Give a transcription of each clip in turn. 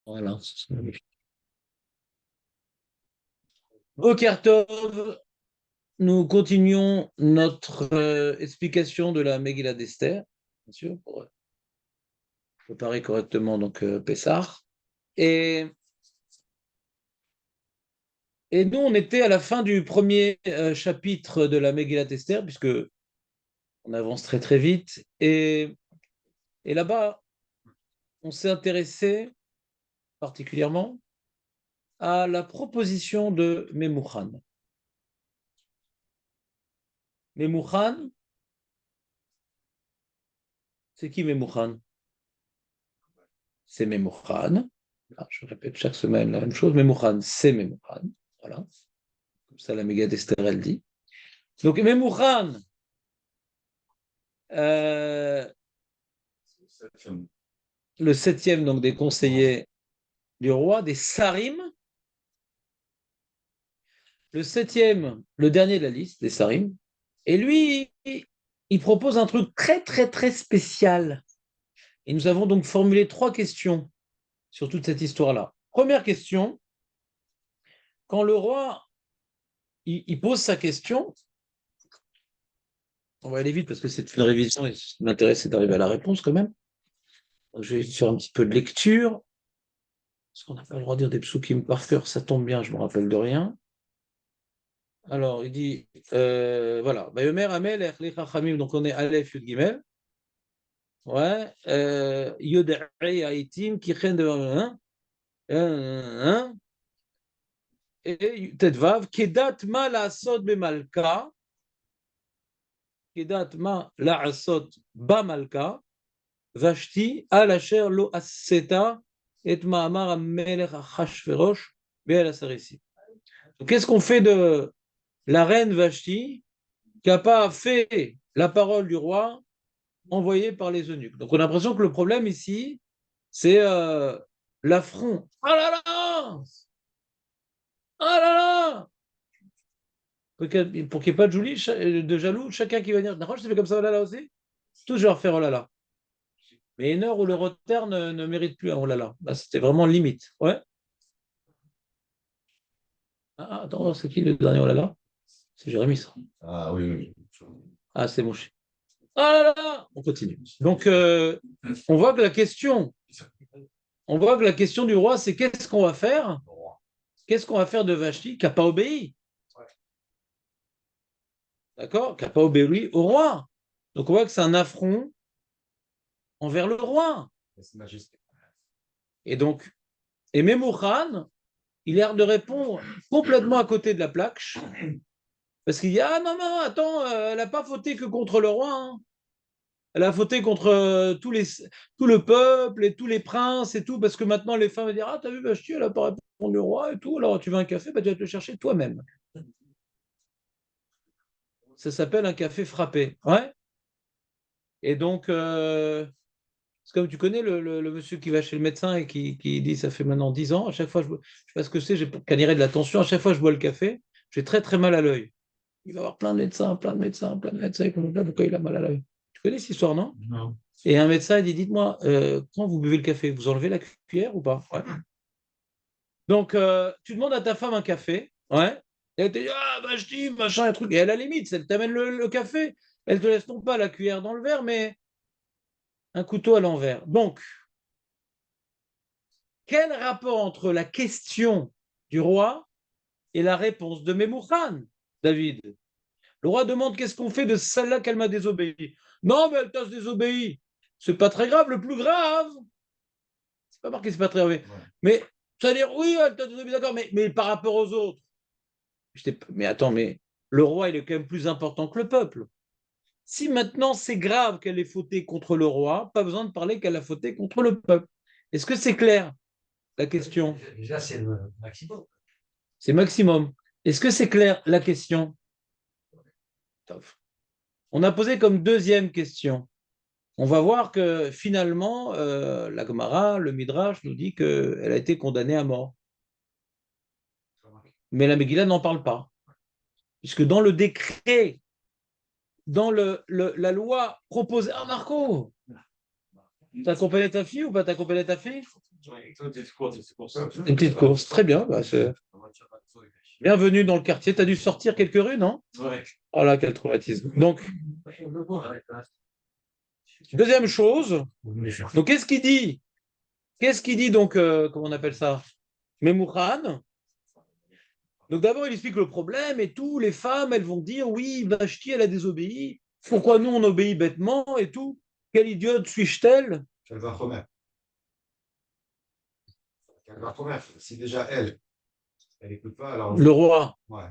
Voilà. Boker Tov, nous continuons notre explication de la Megillah d'Esther, bien sûr, pour préparer correctement donc Pessah. Et, et nous, on était à la fin du premier chapitre de la Megillah d'Esther, puisque on avance très très vite. Et là-bas, on s'est intéressé particulièrement à la proposition de Memouchan. Memouchan, c'est qui Memouchan? C'est Memouchan. Je répète chaque semaine la même chose. Memouchan, c'est Memouchan. Voilà. Comme ça, la méga d'Esther, elle dit. Donc, Memouchan, le septième donc, des conseillers du roi, des Sarim. Le septième, le dernier de la liste, des Sarim. Et lui, il propose un truc très, très, très spécial. Et nous avons donc formulé 3 questions sur toute cette histoire-là. Première question, quand le roi il pose sa question, on va aller vite parce que c'est une révision et ce qui m'intéresse, c'est d'arriver à la réponse quand même. Donc, je vais faire un petit peu de lecture. Parce qu'on n'a pas le droit de dire des psukim par cœur, ça tombe bien, je ne me rappelle de rien. Alors, il dit, voilà, Bayomer Amel, Echli Chachamim, donc on est Aleph Yud Gimel. Ouais, Yod Aitim, Kichen de. Et Tedvav, Kedat ma la asot bemalka, Kedat ma la asot bamalka, Vashti al asher lo aseta et ma'amar amelech achashverosh be'el asarisi. Qu'est-ce qu'on fait de la reine Vashti qui n'a pas fait la parole du roi envoyée par les eunuques? Donc on a l'impression que le problème ici, c'est l'affront. Ah là là! Ah là là! Pour qu'il n'y ait pas de jaloux, chacun qui va dire, d'accord, je t'ai fait comme ça, oh là là aussi, tous je vais leur faire oh là là. Mais une heure où le retard ne mérite plus un oh là là. Bah, c'était vraiment limite. Ouais. Ah, attends, c'est qui le dernier oh là là? C'est Jérémy, ça. Ah oui, oui. Ah, c'est mon chien. Ah là là! On continue. Donc, on voit que la question, du roi, c'est qu'est-ce qu'on va faire? Qu'est-ce qu'on va faire de Vashti qui n'a pas obéi? D'accord? Qui n'a pas obéi au roi. Donc, on voit que c'est un affront envers le roi. Et donc, et Memouchan, il a l'air de répondre complètement à côté de la plaque. Parce qu'il dit, ah non, non, attends, elle n'a pas fauté que contre le roi, hein. Elle a fauté contre tout le peuple et tous les princes et tout, parce que maintenant les femmes vont dire, ah, t'as vu, Vashti, elle n'a pas répondu au roi et tout, alors tu veux un café, bah, tu vas te le chercher toi-même. Ça s'appelle un café frappé. Ouais. Et donc, c'est comme tu connais le monsieur qui va chez le médecin et qui dit, ça fait maintenant 10 ans, à chaque fois, je ne sais pas ce que c'est, j'ai caniré de la tension, à chaque fois que je bois le café, j'ai très très mal à l'œil. Il va y avoir plein de médecins, plein de médecins, plein de médecins, pourquoi il a mal à l'œil. Tu connais cette histoire, non? Non. Et un médecin, il dit, dites-moi, quand vous buvez le café, vous enlevez la cuillère ou pas? Ouais. Donc, tu demandes à ta femme un café, ouais, et elle te dit, ah, bah, je dis, machin, un truc, et à la limite, elle t'amène le café, elle te laisse non pas la cuillère dans le verre, mais un couteau à l'envers. Donc, quel rapport entre la question du roi et la réponse de Memouchan, David? Le roi demande qu'est-ce qu'on fait de celle-là qu'elle m'a désobéi. Non, mais elle t'a désobéi. C'est pas très grave, le plus grave. C'est pas marqué, c'est pas très grave. Ouais. Mais ça veut dire, oui, elle t'a désobéi, d'accord, mais par rapport aux autres. Mais attends, mais le roi, il est quand même plus important que le peuple. Si maintenant c'est grave qu'elle ait fauté contre le roi, pas besoin de parler qu'elle a fauté contre le peuple. Est-ce que c'est clair, la question? Déjà, c'est le maximum. C'est maximum. Est-ce que c'est clair, la question? On a posé comme deuxième question. On va voir que finalement, la Gemara, le Midrash nous dit qu'elle a été condamnée à mort. Mais la Megillah n'en parle pas. Puisque dans le décret, dans la loi proposée. Ah, Marco, t'as accompagné ta fille ou pas t'as accompagné ta fille? Une petite course, très bien. Bah, bienvenue dans le quartier. Tu as dû sortir quelques rues, non? Ouais. Oh là, quel traumatisme. Donc, deuxième chose, donc qu'est-ce qu'il dit? Qu'est-ce qu'il dit donc, comment on appelle ça? Memouchan. Donc d'abord, il explique le problème et tout. Les femmes, elles vont dire, oui, Vashti, elle a désobéi. Pourquoi nous, on obéit bêtement et tout? Quelle idiote suis-je-t-elle? Si déjà elle n'écoute pas, alors. Le roi. Ouais.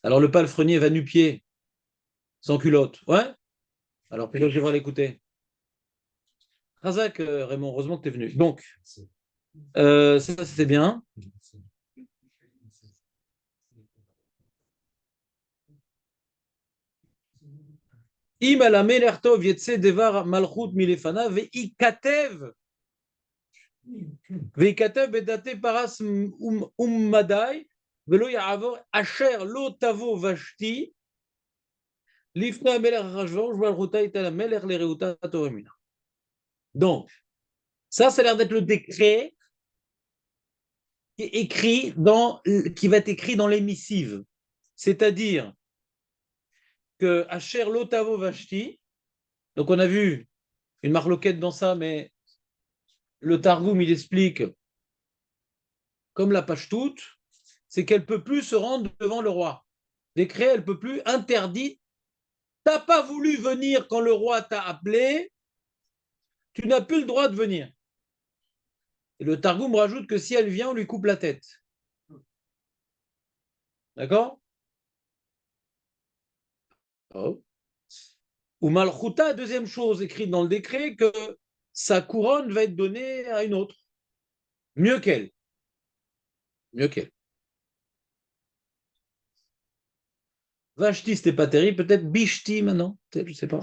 Alors le palefrenier va nu-pied, sans culotte. Ouais? Alors peut-être que je devrais l'écouter. Razak, Raymond, heureusement que tu es venu. Donc, ça c'était bien. Im ala melech tov yetse devar malchut milefana ve'ikatev bedate paras ummadai velo ya'avor asher lo tavo vashti lifnei hamelech achashverosh malchuta itel hamelech lereuta toremina. Donc, ça a l'air d'être le décret qui va être écrit dans les missives. C'est-à-dire que Asher Lotavo Vashti, donc on a vu une marloquette dans ça, mais le Targum il explique, comme la Pashtout, c'est qu'elle ne peut plus se rendre devant le roi. Décret, elle ne peut plus, interdite. Tu n'as pas voulu venir quand le roi t'a appelé, tu n'as plus le droit de venir. Et le Targum rajoute que si elle vient, on lui coupe la tête. D'accord? Oh. Ou Malchuta, deuxième chose écrite dans le décret, que sa couronne va être donnée à une autre. Mieux qu'elle. Mieux qu'elle. Vashti, c'était pas terrible. Peut-être Bishti maintenant. Peut-être, je sais pas.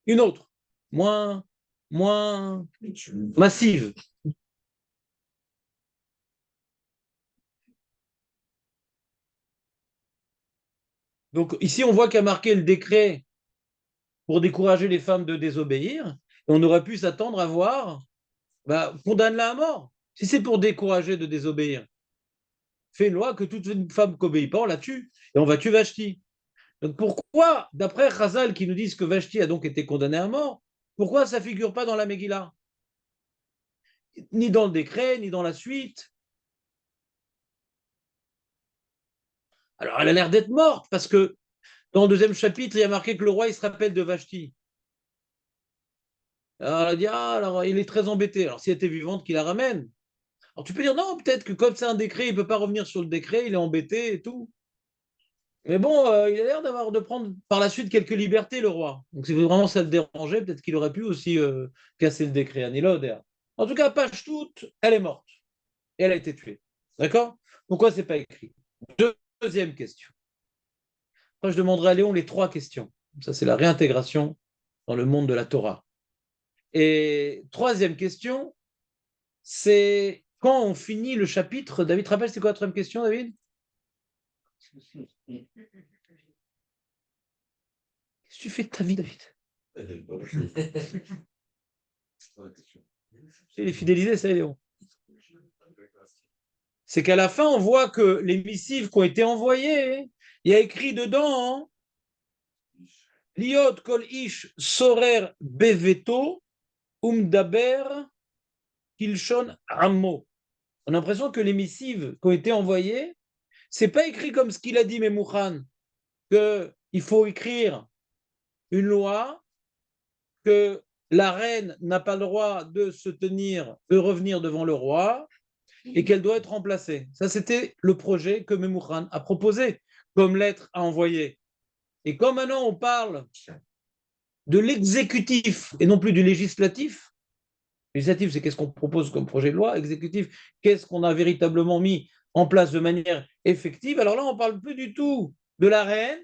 Une autre. Moins massive. Donc ici, on voit qu'il y a marqué le décret pour décourager les femmes de désobéir. Et on aurait pu s'attendre à voir, condamne-la à mort. Si c'est pour décourager de désobéir, fais une loi que toute une femme qui n'obéit pas, on la tue. Et on va tuer Vashti. Donc pourquoi, d'après Chazal qui nous disent que Vashti a donc été condamnée à mort, pourquoi ça ne figure pas dans la Megillah? Ni dans le décret, ni dans la suite. Alors elle a l'air d'être morte, parce que dans le deuxième chapitre, il y a marqué que le roi il se rappelle de Vashti. Alors elle a dit, ah, alors il est très embêté. Alors si elle était vivante, qu'il la ramène. Alors tu peux dire, non, peut-être que comme c'est un décret, il ne peut pas revenir sur le décret, il est embêté et tout. Mais bon, il a l'air de prendre par la suite quelques libertés, le roi. Donc si vraiment ça le dérangeait, peut-être qu'il aurait pu aussi casser le décret à Niloder. En tout cas, Pashtout, elle est morte. Et elle a été tuée. D'accord? Pourquoi c'est pas écrit? Deuxième question. Après, je demanderai à Léon les trois questions. Ça, c'est la réintégration dans le monde de la Torah. Et troisième question, c'est quand on finit le chapitre. David, te rappelles, c'est quoi la troisième question, David? Qu'est-ce que tu fais de ta vie, David? Il est fidélisé, ça, Léon. C'est qu'à la fin, on voit que les missives qui ont été envoyées, il y a écrit dedans Liot kol ish sorer beveto umdaber kilshon ammo. On a l'impression que les missives qui ont été envoyées, c'est pas écrit comme ce qu'il a dit Memouchan, qu'il faut écrire une loi, que la reine n'a pas le droit de se tenir, de revenir devant le roi, et qu'elle doit être remplacée. Ça, c'était le projet que Memouchan a proposé comme lettre à envoyer. Et comme maintenant on parle de l'exécutif et non plus du législatif, législatif, c'est qu'est-ce qu'on propose comme projet de loi, exécutif, qu'est-ce qu'on a véritablement mis en place de manière effective. Alors là, on ne parle plus du tout de la reine,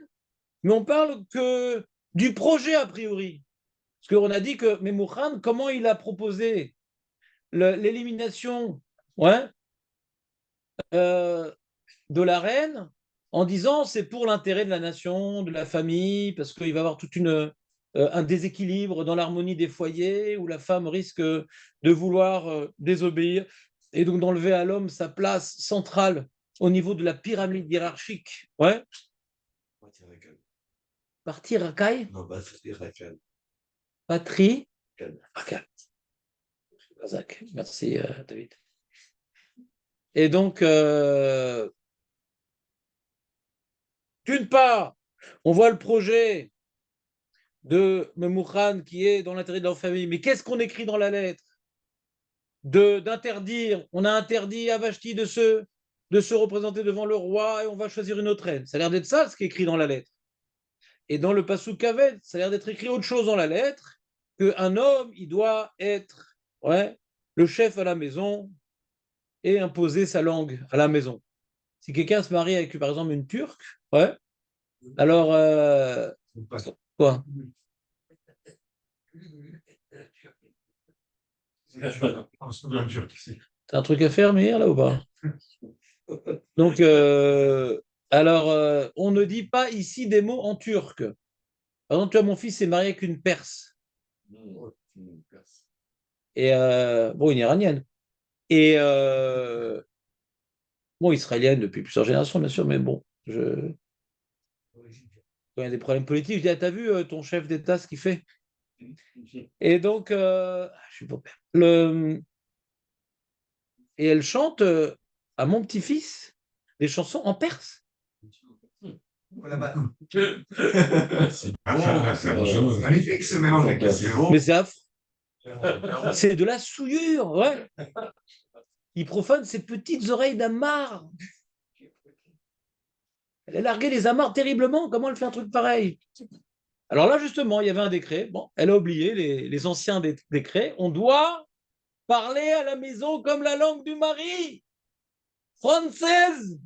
mais on parle que du projet a priori. Parce qu'on a dit que Memouchan, comment il a proposé l'élimination, ouais, de la reine en disant c'est pour l'intérêt de la nation, de la famille, parce qu'il va y avoir toute une un déséquilibre dans l'harmonie des foyers, où la femme risque de vouloir désobéir, et donc d'enlever à l'homme sa place centrale au niveau de la pyramide hiérarchique. Ouais, partir à Caille, Non, Raquel. patrie, Raquel. Razak. Merci David. Et donc, d'une part, on voit le projet de Memouchan qui est dans l'intérêt de leur famille, mais qu'est-ce qu'on écrit dans la lettre? D'interdire, on a interdit à Vashti de se représenter devant le roi et on va choisir une autre reine. Ça a l'air d'être ça ce qui est écrit dans la lettre. Et dans le Passouk Kaved, ça a l'air d'être écrit autre chose dans la lettre, qu'un homme, il doit être le chef à la maison et imposer sa langue à la maison. Si quelqu'un se marie avec, par exemple, une Turque, alors, quoi? T'as un truc à faire, Meir, là, ou pas? Donc, alors, on ne dit pas ici des mots en turc. Par exemple, tu vois, mon fils s'est marié avec une Perse. Et, bon, une Iranienne. Et, bon, israélienne depuis plusieurs générations, bien sûr, mais bon, quand il y a des problèmes politiques, je dis, ah, t'as vu ton chef d'État, ce qu'il fait? Et donc, je suis pas père. Et elle chante à mon petit-fils des chansons en perse. C'est magnifique ce mélange avec Mais c'est affreux. C'est de la souillure, ouais. Il profane ses petites oreilles d'amarre. Elle a largué les amarres terriblement. Comment elle fait un truc pareil? Alors là, justement, il y avait un décret. Bon, elle a oublié les anciens décrets. On doit parler à la maison comme la langue du mari. Française.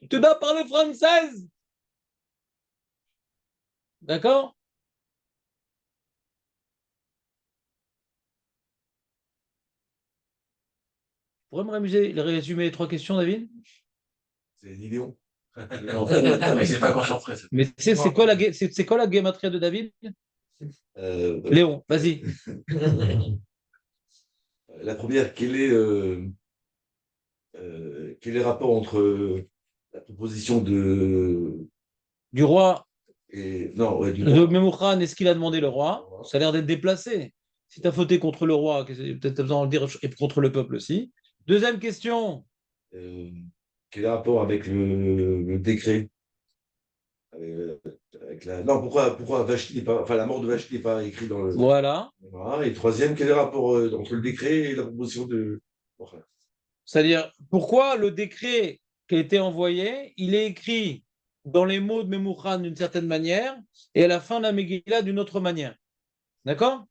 Tu dois parler française. D'accord? Tu pourrais me résumer les trois questions, David? C'est l'idéon. C'est pas encore prêt. Mais c'est quoi la guématria de David? Léon, vas-y. La première, quel est le rapport entre la proposition Du roi non, ouais, du de roi. Memouchan et ce qu'il a demandé le roi, ça a l'air d'être déplacé. Si tu as fauté contre le roi, peut-être besoin de le dire, et contre le peuple aussi. Deuxième question. Euh, Quel est le rapport avec le décret? Euh, Non, pourquoi Vashti n'est pas, enfin, la mort de Vashti n'est pas écrite dans le. Voilà. Voilà. Et troisième, quel est le rapport entre le décret et la proposition de. Enfin, C'est-à-dire, pourquoi le décret qui a été envoyé, il est écrit dans les mots de Memouchan d'une certaine manière et à la fin de la Megillah d'une autre manière. D'accord?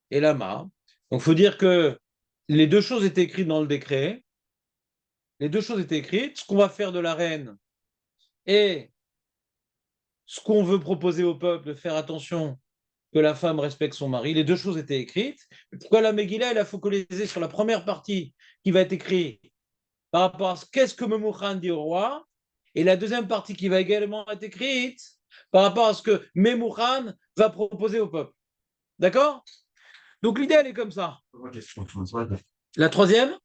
Et lama. Donc, il faut dire que les deux choses étaient écrites dans le décret. Les deux choses étaient écrites. Ce qu'on va faire de la reine et ce qu'on veut proposer au peuple, de faire attention que la femme respecte son mari. Les deux choses étaient écrites. Pourquoi la Megillah, elle a focalisé sur la première partie qui va être écrite par rapport à ce qu'est-ce que Memouchan dit au roi, et la deuxième partie qui va également être écrite par rapport à ce que Memouchan va proposer au peuple. D'accord? Donc l'idée, elle est comme ça. La troisième,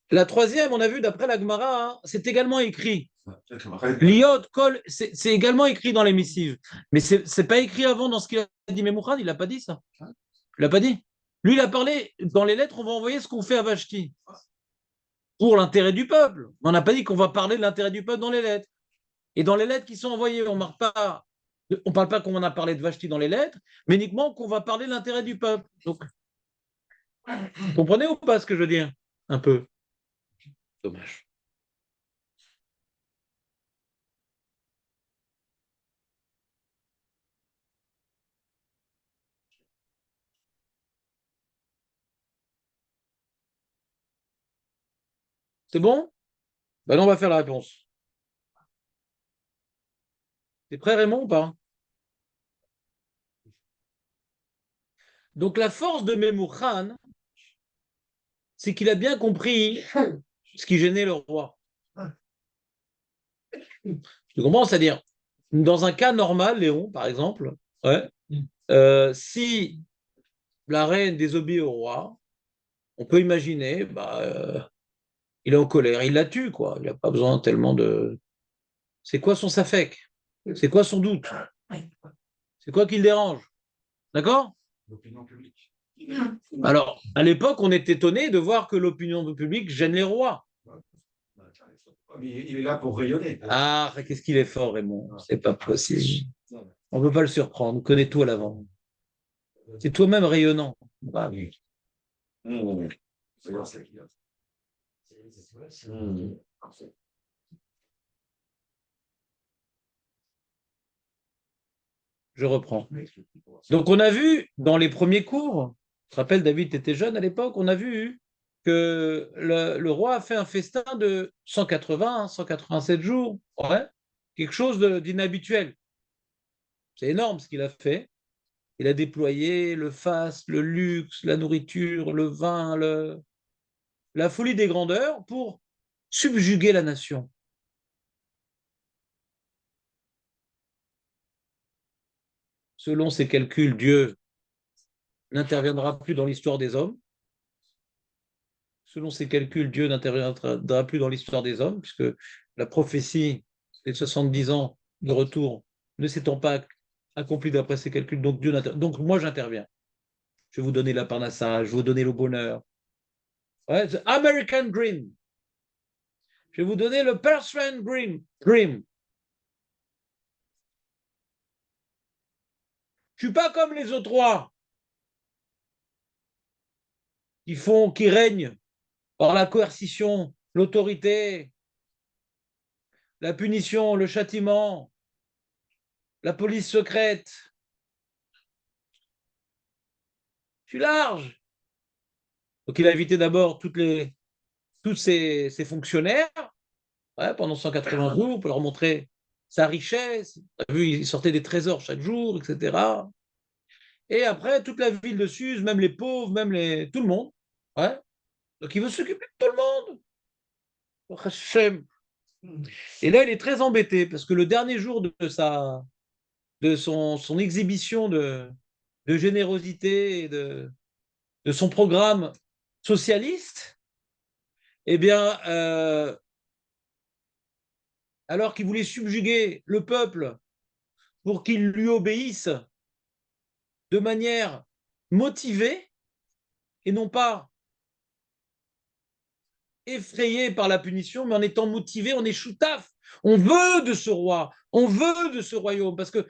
la troisième, on a vu d'après la Gemara, hein, c'est également écrit. L'iod, kol, c'est également écrit dans les missives. Mais c'est pas écrit avant dans ce qu'il a dit Memouchan, il n'a pas dit ça. Il n'a pas dit. Lui, il a parlé, dans les lettres, on va envoyer ce qu'on fait à Vashti. Pour l'intérêt du peuple. On n'a pas dit qu'on va parler de l'intérêt du peuple dans les lettres. Et dans les lettres qui sont envoyées, on ne parle pas qu'on a parlé de Vashti dans les lettres, mais uniquement qu'on va parler de l'intérêt du peuple. Donc, vous comprenez ou pas ce que je veux dire? Un peu. Dommage. C'est bon? Ben non, on va faire la réponse. T'es prêt, Raymond, ou pas? Donc, la force de Memouchan, c'est qu'il a bien compris ce qui gênait le roi. Tu comprends? C'est-à-dire, Dans un cas normal, Léon, par exemple, ouais, si la reine désobéit au roi, on peut imaginer, il est en colère, il la tue, quoi. Il n'a pas besoin tellement de. C'est quoi son safek? C'est quoi son doute? C'est quoi qui le dérange? D'accord? L'opinion publique. Alors, à l'époque, on est étonné de voir que l'opinion publique gêne les rois. Il est là pour rayonner. Ah, qu'est-ce qu'il est fort, Raymond. C'est pas possible. On ne peut pas le surprendre. On connaît tout à l'avant. C'est toi-même rayonnant. Ah oui. Je reprends. Donc, on a vu dans les premiers cours, je te rappelle, David, tu étais jeune à l'époque, on a vu que le roi a fait un festin de 180, 187 jours. Ouais. Quelque chose d'inhabituel. C'est énorme ce qu'il a fait. Il a déployé le faste, le luxe, la nourriture, le vin, la folie des grandeurs pour subjuguer la nation. Selon ses calculs, Dieu n'interviendra plus dans l'histoire des hommes. Selon ses calculs, Dieu n'interviendra plus dans l'histoire des hommes, puisque la prophétie des 70 ans de retour ne s'étant pas accomplie d'après ses calculs, donc Dieu donc moi j'interviens. Je vais vous donner la parnassa, je vais vous donner le bonheur. Ouais, the American Dream. Je vais vous donner le Persian Dream. Je suis pas comme les autres rois qui règnent par la coercition, l'autorité, la punition, le châtiment, la police secrète. Je suis large. Donc il a invité d'abord tous ses fonctionnaires pendant 180 jours pour leur montrer sa richesse. On a vu, il sortait des trésors chaque jour, etc. Et après, toute la ville de Suse, même les pauvres, tout le monde. Ouais. Donc il veut s'occuper de tout le monde. Et là, il est très embêté parce que le dernier jour de son exhibition de générosité et de son programme socialiste, eh bien, alors qu'il voulait subjuguer le peuple pour qu'il lui obéisse de manière motivée et non pas effrayé par la punition, mais en étant motivé, on est choutaf. On veut de ce roi, on veut de ce royaume, parce que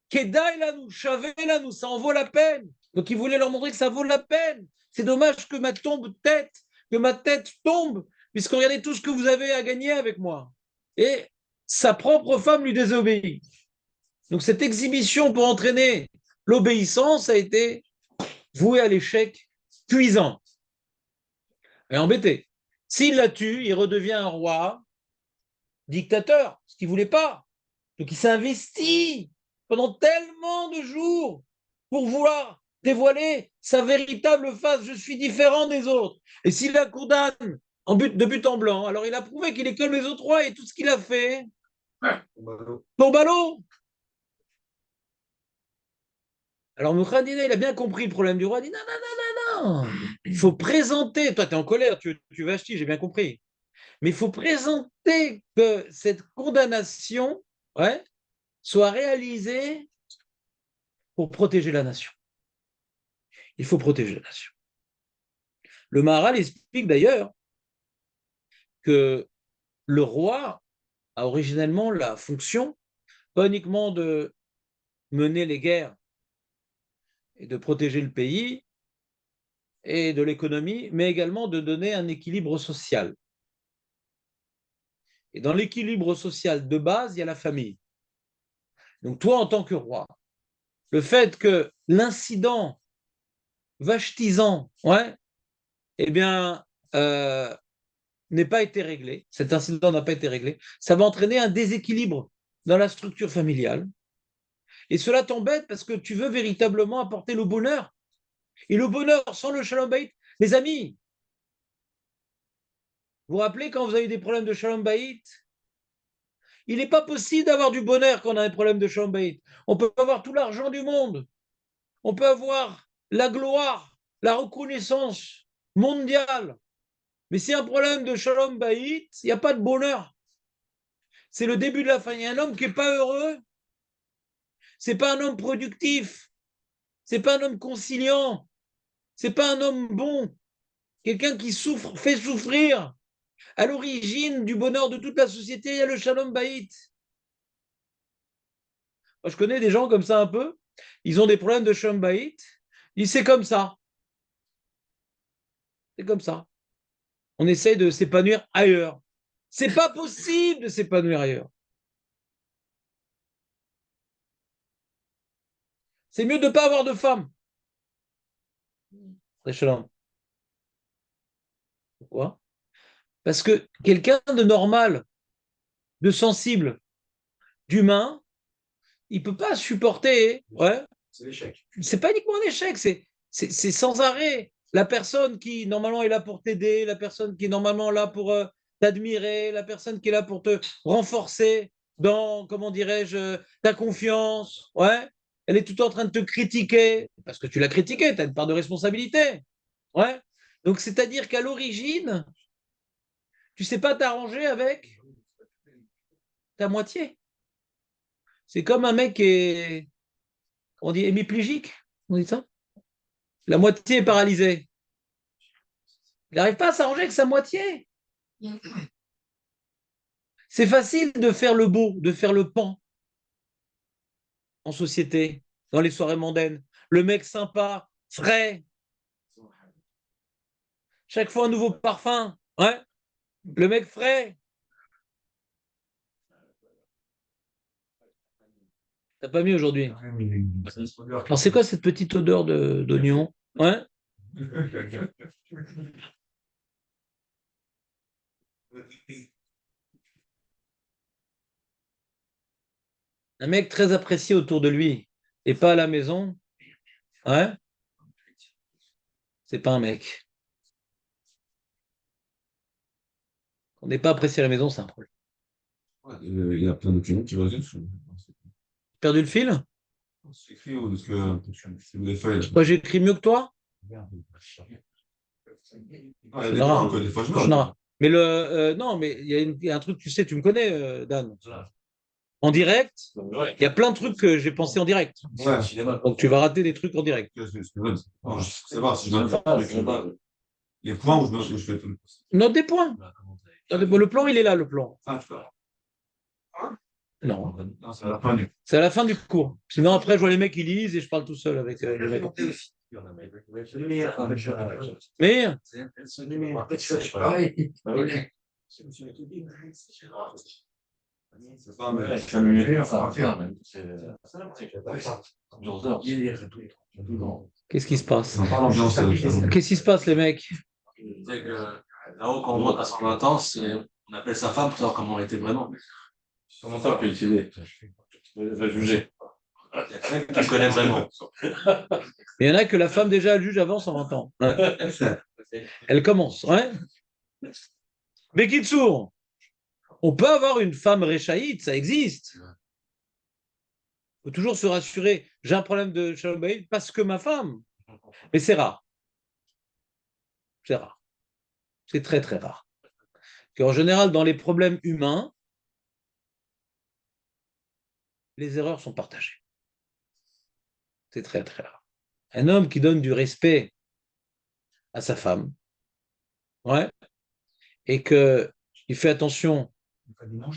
Kedaï là nous, Chavé là nous, ça en vaut la peine. Donc il voulait leur montrer que ça vaut la peine. C'est dommage que que ma tête tombe, puisque regardez tout ce que vous avez à gagner avec moi. Et sa propre femme lui désobéit. Donc cette exhibition pour entraîner l'obéissance a été vouée à l'échec cuisant et embêté. S'il la tue, il redevient un roi dictateur, ce qu'il ne voulait pas. Donc il s'est investi pendant tellement de jours pour vouloir dévoiler sa véritable face. Je suis différent des autres. Et s'il la condamne de but en blanc, alors il a prouvé qu'il est comme les autres rois et tout ce qu'il a fait. Bon ballot. Alors Moukhadine, il a bien compris le problème du roi. Il dit non, non, non, non, non. Il faut présenter. Toi, tu es en colère, tu vas acheter, j'ai bien compris. Mais il faut présenter que cette condamnation soit réalisée pour protéger la nation. Il faut protéger la nation. Le Maharal explique d'ailleurs que le roi a originellement la fonction, pas uniquement de mener les guerres et de protéger le pays et de l'économie, mais également de donner un équilibre social. Et dans l'équilibre social de base, il y a la famille. Donc toi, en tant que roi, le fait que l'incident vachetisant, eh bien, n'ait pas été réglé, cet incident n'a pas été réglé, ça va entraîner un déséquilibre dans la structure familiale. Et cela t'embête parce que tu veux véritablement apporter le bonheur. Et le bonheur sans le shalom bayit, les amis, vous vous rappelez quand vous avez eu des problèmes de shalom bayit, Il n'est pas possible d'avoir du bonheur quand on a un problème de shalom bayit. On peut avoir tout l'argent du monde. On peut avoir la gloire, la reconnaissance mondiale. Mais s'il y a un problème de shalom bayit, il n'y a pas de bonheur. C'est le début de la fin. Il y a un homme qui n'est pas heureux. C'est pas un homme productif. C'est pas un homme conciliant. C'est pas un homme bon. Quelqu'un qui souffre, fait souffrir. À l'origine du bonheur de toute la société, il y a le shalom bayit. Moi, je connais des gens comme ça un peu. Ils ont des problèmes de shalom bayit. C'est comme ça. C'est comme ça. On essaye de s'épanouir ailleurs. C'est pas possible de s'épanouir ailleurs. C'est mieux de ne pas avoir de femme. Pourquoi? Parce que quelqu'un de normal, de sensible, d'humain, il ne peut pas supporter. Ouais. C'est l'échec. C'est pas uniquement un échec, c'est sans arrêt. La personne qui normalement est là pour t'aider, la personne qui est normalement là pour t'admirer, la personne qui est là pour te renforcer dans, comment dirais-je, ta confiance, ouais, elle est tout en train de te critiquer, parce que tu l'as critiqué, tu as une part de responsabilité. Ouais. Donc, c'est-à-dire qu'à l'origine, tu ne sais pas t'arranger avec ta moitié. C'est comme un mec qui est, on dit hémiplégique, on dit ça. La moitié est paralysée. Il n'arrive pas à s'arranger avec sa moitié. C'est facile de faire le beau, de faire le pan en société, dans les soirées mondaines. Le mec sympa, frais. Chaque fois un nouveau parfum. Ouais. Le mec frais. T'as pas mis aujourd'hui. Alors c'est quoi cette petite odeur d'oignon? Ouais. Un mec très apprécié autour de lui et pas à la maison. Ouais. C'est pas un mec. On n'est pas apprécié à la maison, c'est un problème. Il y a plein d'opinions qui reviennent. Perdu le fil? C'est écrit ou est-ce que c'est des feuilles? Moi j'écris mieux que toi? Ouais, des fois, des fois, je me Non. Mais non, mais il y a un truc, tu sais, tu me connais, Dan. En direct, il y a plein de trucs que j'ai pensé en direct. Ouais. Donc tu vas rater des trucs en direct. Je sais pas si je dois faire les points où je fais tout. Note des points. Le plan, il est là, le plan. Non. Non, c'est à la fin du. C'est à la fin du cours. Sinon, après, je vois les mecs qui lisent et je parle tout seul avec les mecs. Mais C'est pas mais qu'est-ce qui se passe? on parle ambiance. Qu'est-ce qui se passe, les mecs? Là-haut, quand on voit à son intense, on appelle sa femme pour savoir comment elle était vraiment. Comment ça peut utiliser? Va juger. Il y a qui connaît vraiment. Il y en a que la femme, déjà, elle juge avant 120 ans. Elle commence. Ouais. Mais Kitsour, on peut avoir une femme réchaïte, ça existe. Il faut toujours se rassurer. J'ai un problème de shalom bayit parce que ma femme. Mais c'est rare. C'est rare. C'est très, très rare. En général, dans les problèmes humains, les erreurs sont partagées. C'est très, très rare. Un homme qui donne du respect à sa femme, ouais, et qu'il fait attention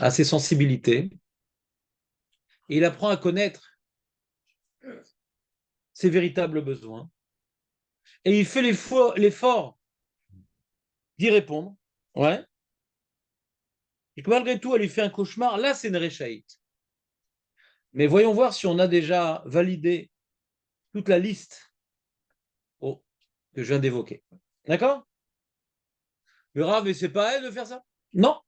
à ses sensibilités, et il apprend à connaître ses véritables besoins, et il fait l'effort d'y répondre, ouais, et que malgré tout, elle lui fait un cauchemar, là, c'est une réchaïte. Mais voyons voir si on a déjà validé toute la liste que je viens d'évoquer. D'accord? Le Rav, mais c'est pas elle de faire ça? Non.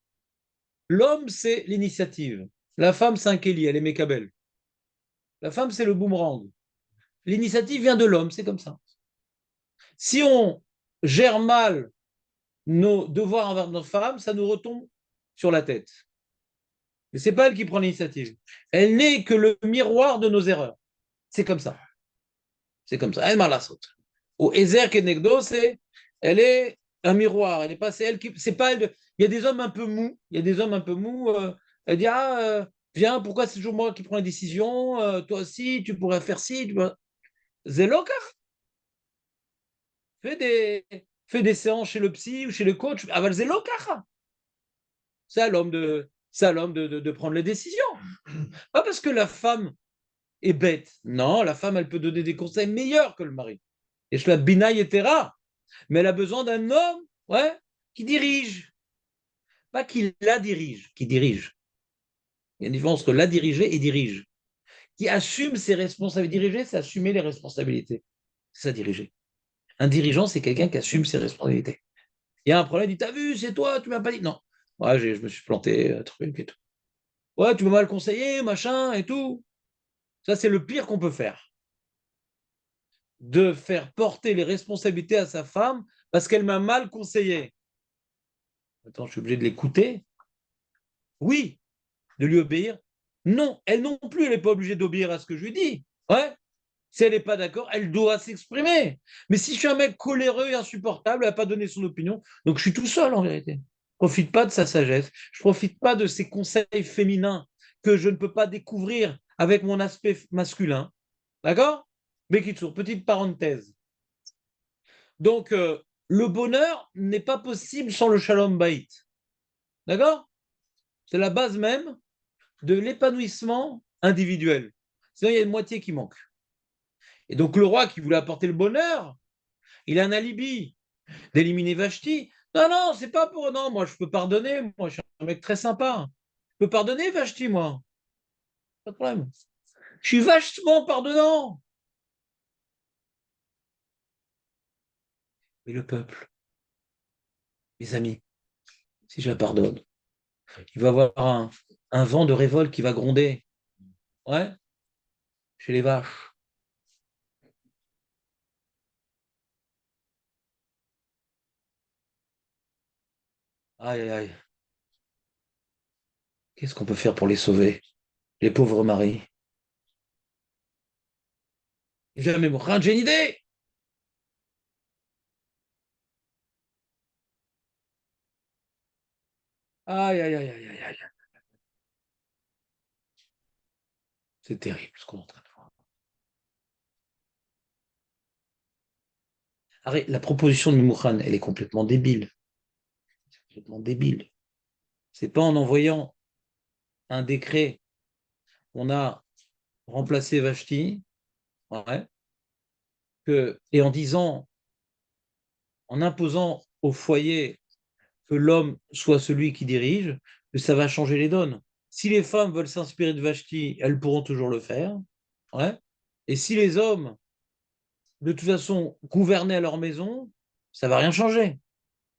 L'homme, c'est l'initiative. La femme, c'est un Kéli, elle est Mékabel. La femme, c'est le boomerang. L'initiative vient de l'homme, c'est comme ça. Si on gère mal nos devoirs envers nos femmes, ça nous retombe sur la tête. Mais ce n'est pas elle qui prend l'initiative. Elle n'est que le miroir de nos erreurs. C'est comme ça. C'est comme ça. Elle m'a la saute. Au Ezer Kenegdo, elle est un miroir. Elle est pas, c'est elle qui, c'est pas elle. Il y a des hommes un peu mous. Il y a des hommes un peu mous. Elle dit viens, pourquoi c'est toujours moi qui prends les décisions? Toi aussi, tu pourrais faire ci. Zeloka, fais des séances chez le psy ou chez le coach. Aval Zeloka. C'est à l'homme de prendre les décisions. Pas parce que la femme est bête. Non, la femme, elle peut donner des conseils meilleurs que le mari. Et je la binaille était rare. Mais elle a besoin d'un homme, ouais, qui dirige. Pas qui la dirige, qui dirige. Il y a une différence entre la diriger et dirige. Qui assume ses responsabilités. Diriger, c'est assumer les responsabilités. C'est ça, diriger. Un dirigeant, c'est quelqu'un qui assume ses responsabilités. Il y a un problème, il dit, t'as vu, c'est toi, tu m'as pas dit. Non. Ouais, je me suis planté, truc et tout. Ouais, tu m'as mal conseillé, machin et tout. Ça, c'est le pire qu'on peut faire. De faire porter les responsabilités à sa femme parce qu'elle m'a mal conseillé. Attends, je suis obligé de l'écouter. Oui, de lui obéir. Non, elle non plus, elle n'est pas obligée d'obéir à ce que je lui dis. Ouais. Si elle n'est pas d'accord, elle doit s'exprimer. Mais si je suis un mec coléreux et insupportable, elle n'a pas donné son opinion, donc je suis tout seul en vérité. Je ne profite pas de sa sagesse, je ne profite pas de ses conseils féminins que je ne peux pas découvrir avec mon aspect masculin. D'accord? Bekitsour, petite parenthèse. Donc, le bonheur n'est pas possible sans le shalom baït. D'accord? C'est la base même de l'épanouissement individuel. Sinon, il y a une moitié qui manque. Et donc, le roi qui voulait apporter le bonheur, il a un alibi d'éliminer Vashti. Non, non, c'est pas pour. Non, moi, je peux pardonner. Moi, je suis un mec très sympa. Je peux pardonner Vashti, moi. Pas de problème. Je suis vachement pardonnant. Mais le peuple, mes amis, si je la pardonne, il va y avoir un vent de révolte qui va gronder. Ouais, chez les vaches. Aïe, aïe, aïe. Qu'est-ce qu'on peut faire pour les sauver? Les pauvres maris. Jamais mon j'ai une idée. Aïe, aïe, aïe, aïe, aïe, aïe. C'est terrible ce qu'on est en train de voir. Arrête, la proposition de Mimouchan, elle est complètement débile. Complètement débile. C'est pas en envoyant un décret qu'on a remplacé Vashti, ouais, et en disant, en imposant au foyer que l'homme soit celui qui dirige, que ça va changer les donnes. Si les femmes veulent s'inspirer de Vashti, elles pourront toujours le faire. Ouais. Et si les hommes, de toute façon, gouvernaient à leur maison, ça ne va rien changer.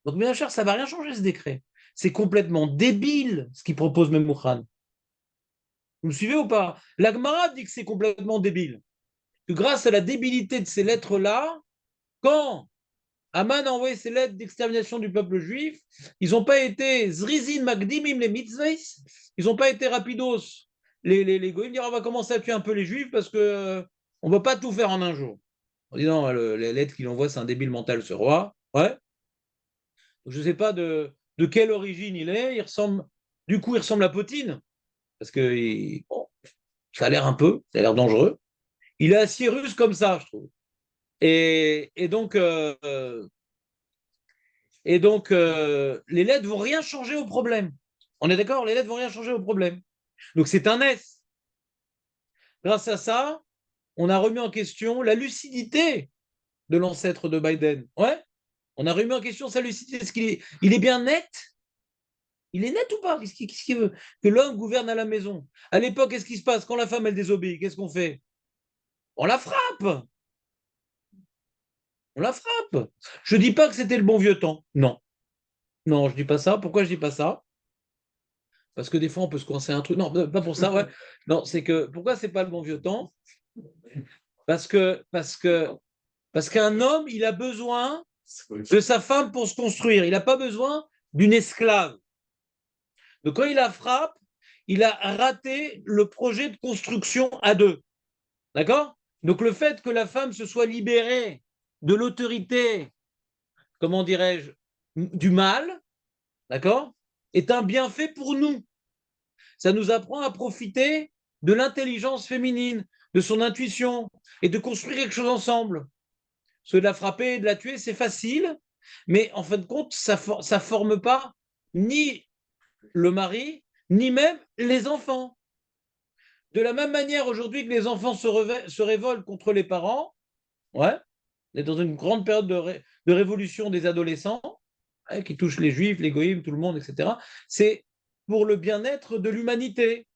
Donc, bien sûr, ça ne va rien changer ce décret. C'est complètement débile ce qu'il propose Memouchan. Vous me suivez ou pas? La Gemara dit que c'est complètement débile. Que grâce à la débilité de ces lettres-là, quand Aman a envoyé ses lettres d'extermination du peuple juif, ils n'ont pas été zrizin magdimim les mitzvahs, ils n'ont pas été rapidos. Les goïms disent on va commencer à tuer un peu les juifs parce que on ne va pas tout faire en un jour. On dit non, les lettres qu'il envoie, c'est un débile mental, ce roi. Ouais. Je ne sais pas de quelle origine il est. Du coup, il ressemble à Poutine parce que bon, ça a l'air un peu, ça a l'air dangereux. Il est assez russe comme ça, je trouve. Et donc, les lettres ne vont rien changer au problème. On est d'accord? Les lettres ne vont rien changer au problème. Donc, c'est un S. Grâce à ça, on a remis en question la lucidité de l'ancêtre de Biden. Ouais? On a remis en question sa lucidité. Est-ce il est bien net? Il est net ou pas? Qu'est-ce qu'il veut? Que l'homme gouverne à la maison. À l'époque, qu'est-ce qui se passe? Quand la femme, elle désobéit, qu'est-ce qu'on fait? On la frappe. On la frappe. Je ne dis pas que c'était le bon vieux temps. Non. Non, je ne dis pas ça. Pourquoi je ne dis pas ça? Parce que des fois, on peut se coincer un truc. Non, pas pour ça, ouais. Non, c'est que pourquoi c'est pas le bon vieux temps? Parce qu'un homme, il a besoin de sa femme pour se construire. Il n'a pas besoin d'une esclave. Donc quand il la frappe, il a raté le projet de construction à deux. D'accord? Donc le fait que la femme se soit libérée de l'autorité, comment dirais-je, du mal, d'accord, est un bienfait pour nous. Ça nous apprend à profiter de l'intelligence féminine, de son intuition, et de construire quelque chose ensemble. Parce que de la frapper, de la tuer, c'est facile, mais en fin de compte, ça ne forme pas ni le mari, ni même les enfants. De la même manière aujourd'hui que les enfants se révoltent contre les parents, ouais, on est dans une grande période de révolution des adolescents, ouais, qui touche les juifs, les goïms, tout le monde, etc. C'est pour le bien-être de l'humanité.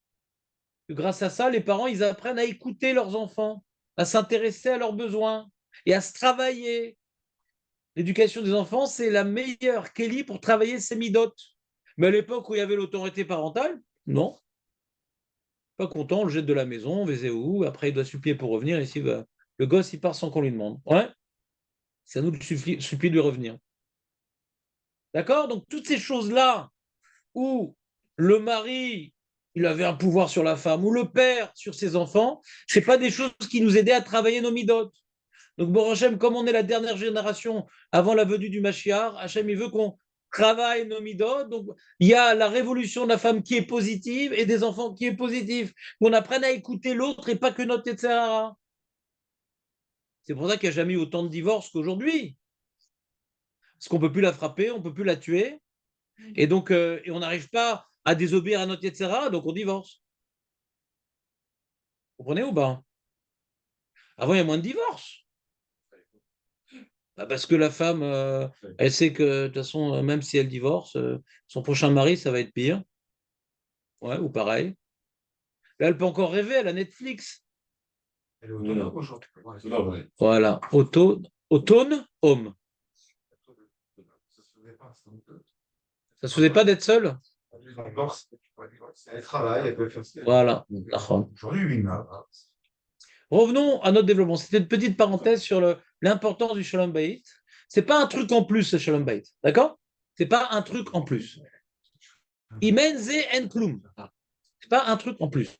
Grâce à ça, les parents, ils apprennent à écouter leurs enfants, à s'intéresser à leurs besoins et à se travailler. L'éducation des enfants, c'est la meilleure Kelly pour travailler ses midotes. Mais à l'époque où il y avait l'autorité parentale, non. Pas content, on le jette de la maison, où après il doit supplier pour revenir, ici, le gosse, il part sans qu'on lui demande. Ouais, c'est à nous de supplier de lui revenir. D'accord? Donc toutes ces choses-là, où le mari, il avait un pouvoir sur la femme, ou le père sur ses enfants, c'est pas des choses qui nous aidaient à travailler nos midotes. Donc, bon, Hachem, comme on est la dernière génération avant la venue du Mashiach, Hachem, il veut qu'on travaille nos midotes. Donc, il y a la révolution de la femme qui est positive et des enfants qui est positif. Qu'on apprenne à écouter l'autre et pas que notre Yetzirara. C'est pour ça qu'il n'y a jamais eu autant de divorces qu'aujourd'hui. Parce qu'on ne peut plus la frapper, on ne peut plus la tuer. Et donc, et on n'arrive pas à désobéir à notre Yetzirara, donc on divorce. Vous comprenez ou pas? Avant, il y a moins de divorces. Parce que la femme, elle sait que de toute façon, même si elle divorce, son prochain mari, ça va être pire. Ouais, ou pareil. Là, elle peut encore rêver, elle a Netflix. Elle est autonome aujourd'hui. Voilà, autonome, homme. Ça se faisait pas d'être seule. Elle travaille, elle peut faire ça. Voilà. Aujourd'hui, oui, mais Revenons à notre développement. C'était une petite parenthèse sur l'importance du Shalom Bayit. C'est pas un truc en plus, ce Shalom Bayit. D'accord? C'est pas un truc en plus. Imenze en klum. C'est pas un truc en plus.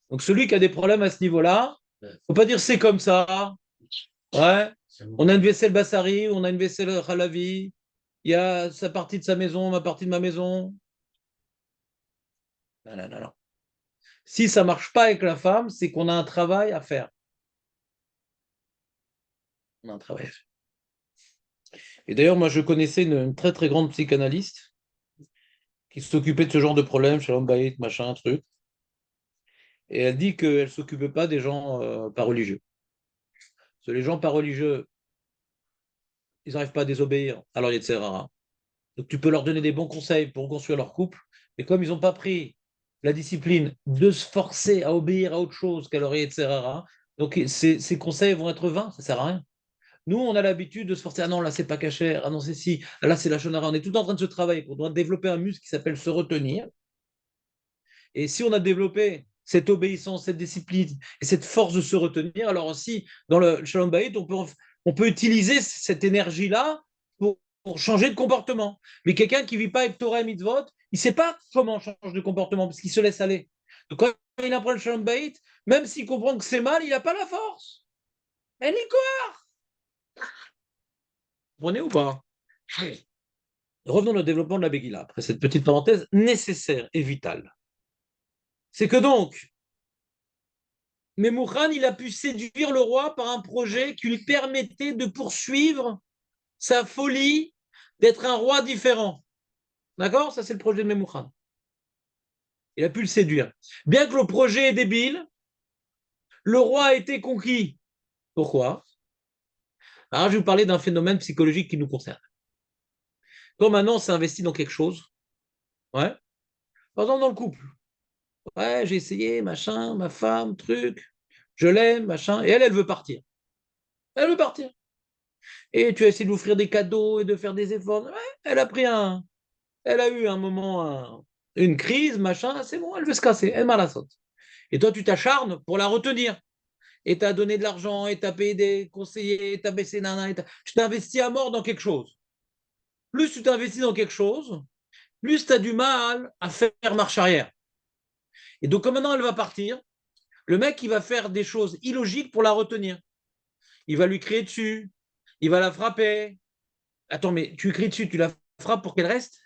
Donc celui qui a des problèmes à ce niveau-là, faut pas dire c'est comme ça. Ouais. On a une vaisselle Bassari, on a une vaisselle Khalavi. Il y a sa partie de sa maison, ma partie de ma maison. Non, non, non, non. Si ça marche pas avec la femme, c'est qu'on a un travail à faire. On a un travail à faire. Et d'ailleurs, moi, je connaissais une très très grande psychanalyste qui s'occupait de ce genre de problème, Shalom Bayit, machin, truc. Et elle dit qu'elle ne s'occupait pas des gens pas religieux. Parce que les gens pas religieux, ils n'arrivent pas à désobéir. Alors, il y a de Serrara. Donc, tu peux leur donner des bons conseils pour construire leur couple. Mais comme ils n'ont pas pris la discipline de se forcer à obéir à autre chose qu'à leur Yetzerara, donc ces conseils vont être vains, ça ne sert à rien. Nous, on a l'habitude de se forcer, ah non, là, c'est pas caché, ah non, c'est si, là, c'est la shonara. On est tout en train de se travailler. On doit développer un muscle qui s'appelle se retenir. Et si on a développé cette obéissance, cette discipline et cette force de se retenir, alors aussi, dans le Shalom Bayit, on peut utiliser cette énergie-là pour changer de comportement. Mais quelqu'un qui ne vit pas avec Torah et Mitzvot, il ne sait pas comment on change de comportement parce qu'il se laisse aller. Donc, quand il apprend le Shalom Bayit, même s'il comprend que c'est mal, il n'a pas la force. Elle est quoi? Vous comprenez ou pas? Revenons au développement de la Begila, après cette petite parenthèse nécessaire et vitale. C'est que donc, Memoukhan, il a pu séduire le roi par un projet qui lui permettait de poursuivre sa folie d'être un roi différent. D'accord? Ça, c'est le projet de Memoukhan. Il a pu le séduire. Bien que le projet est débile, le roi a été conquis. Pourquoi? Alors, je vais vous parler d'un phénomène psychologique qui nous concerne. Quand maintenant on s'est investi dans quelque chose, ouais, par exemple dans le couple, ouais, j'ai essayé, machin, ma femme, truc, je l'aime, machin, et elle veut partir. Elle veut partir. Et tu as essayé de lui offrir des cadeaux et de faire des efforts. Ouais, elle a eu un moment, une crise, machin, c'est bon, elle veut se casser, elle m'a la saute. Et toi, tu t'acharnes pour la retenir. Et tu as donné de l'argent, et tu as payé des conseillers, et tu as baissé nana, tu t'investis à mort dans quelque chose. Plus tu t'investis dans quelque chose, plus tu as du mal à faire marche arrière. Et donc, comme maintenant elle va partir, le mec, il va faire des choses illogiques pour la retenir. Il va lui crier dessus, il va la frapper. Attends, mais tu lui cries dessus, tu la frappes pour qu'elle reste?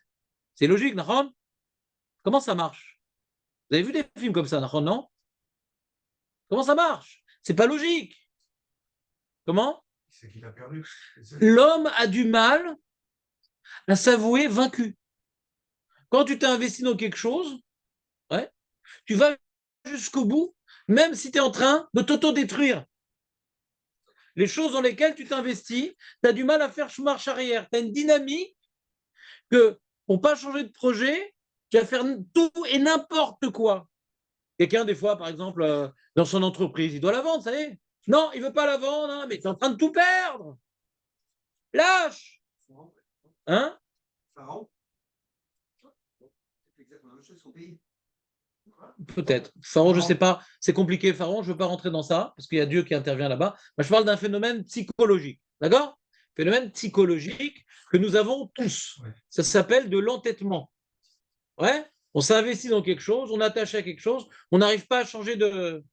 C'est logique, non? Comment ça marche? Vous avez vu des films comme ça, non? Comment ça marche? C'est pas logique. Comment? C'est qu'il a perdu. L'homme a du mal à s'avouer vaincu. Quand tu t'es investi dans quelque chose, ouais, tu vas jusqu'au bout, même si tu es en train de t'auto-détruire. Les choses dans lesquelles tu t'investis, tu as du mal à faire marche arrière. Tu as une dynamique que, pour pas changer de projet, tu vas faire tout et n'importe quoi. Quelqu'un, des fois, par exemple, dans son entreprise, il doit la vendre, ça y est. Non, il veut pas la vendre, hein, mais tu es en train de tout perdre. Lâche. Hein? Pharaon. C'est exactement la même chose, son pays. Peut-être. Pharaon, je ne sais pas. C'est compliqué, Pharaon. Je ne veux pas rentrer dans ça, parce qu'il y a Dieu qui intervient là-bas. Moi, je parle d'un phénomène psychologique. D'accord? Phénomène psychologique que nous avons tous. Ouais. Ça s'appelle de l'entêtement. Ouais? On s'investit dans quelque chose, on est attaché à quelque chose, on n'arrive pas à changer de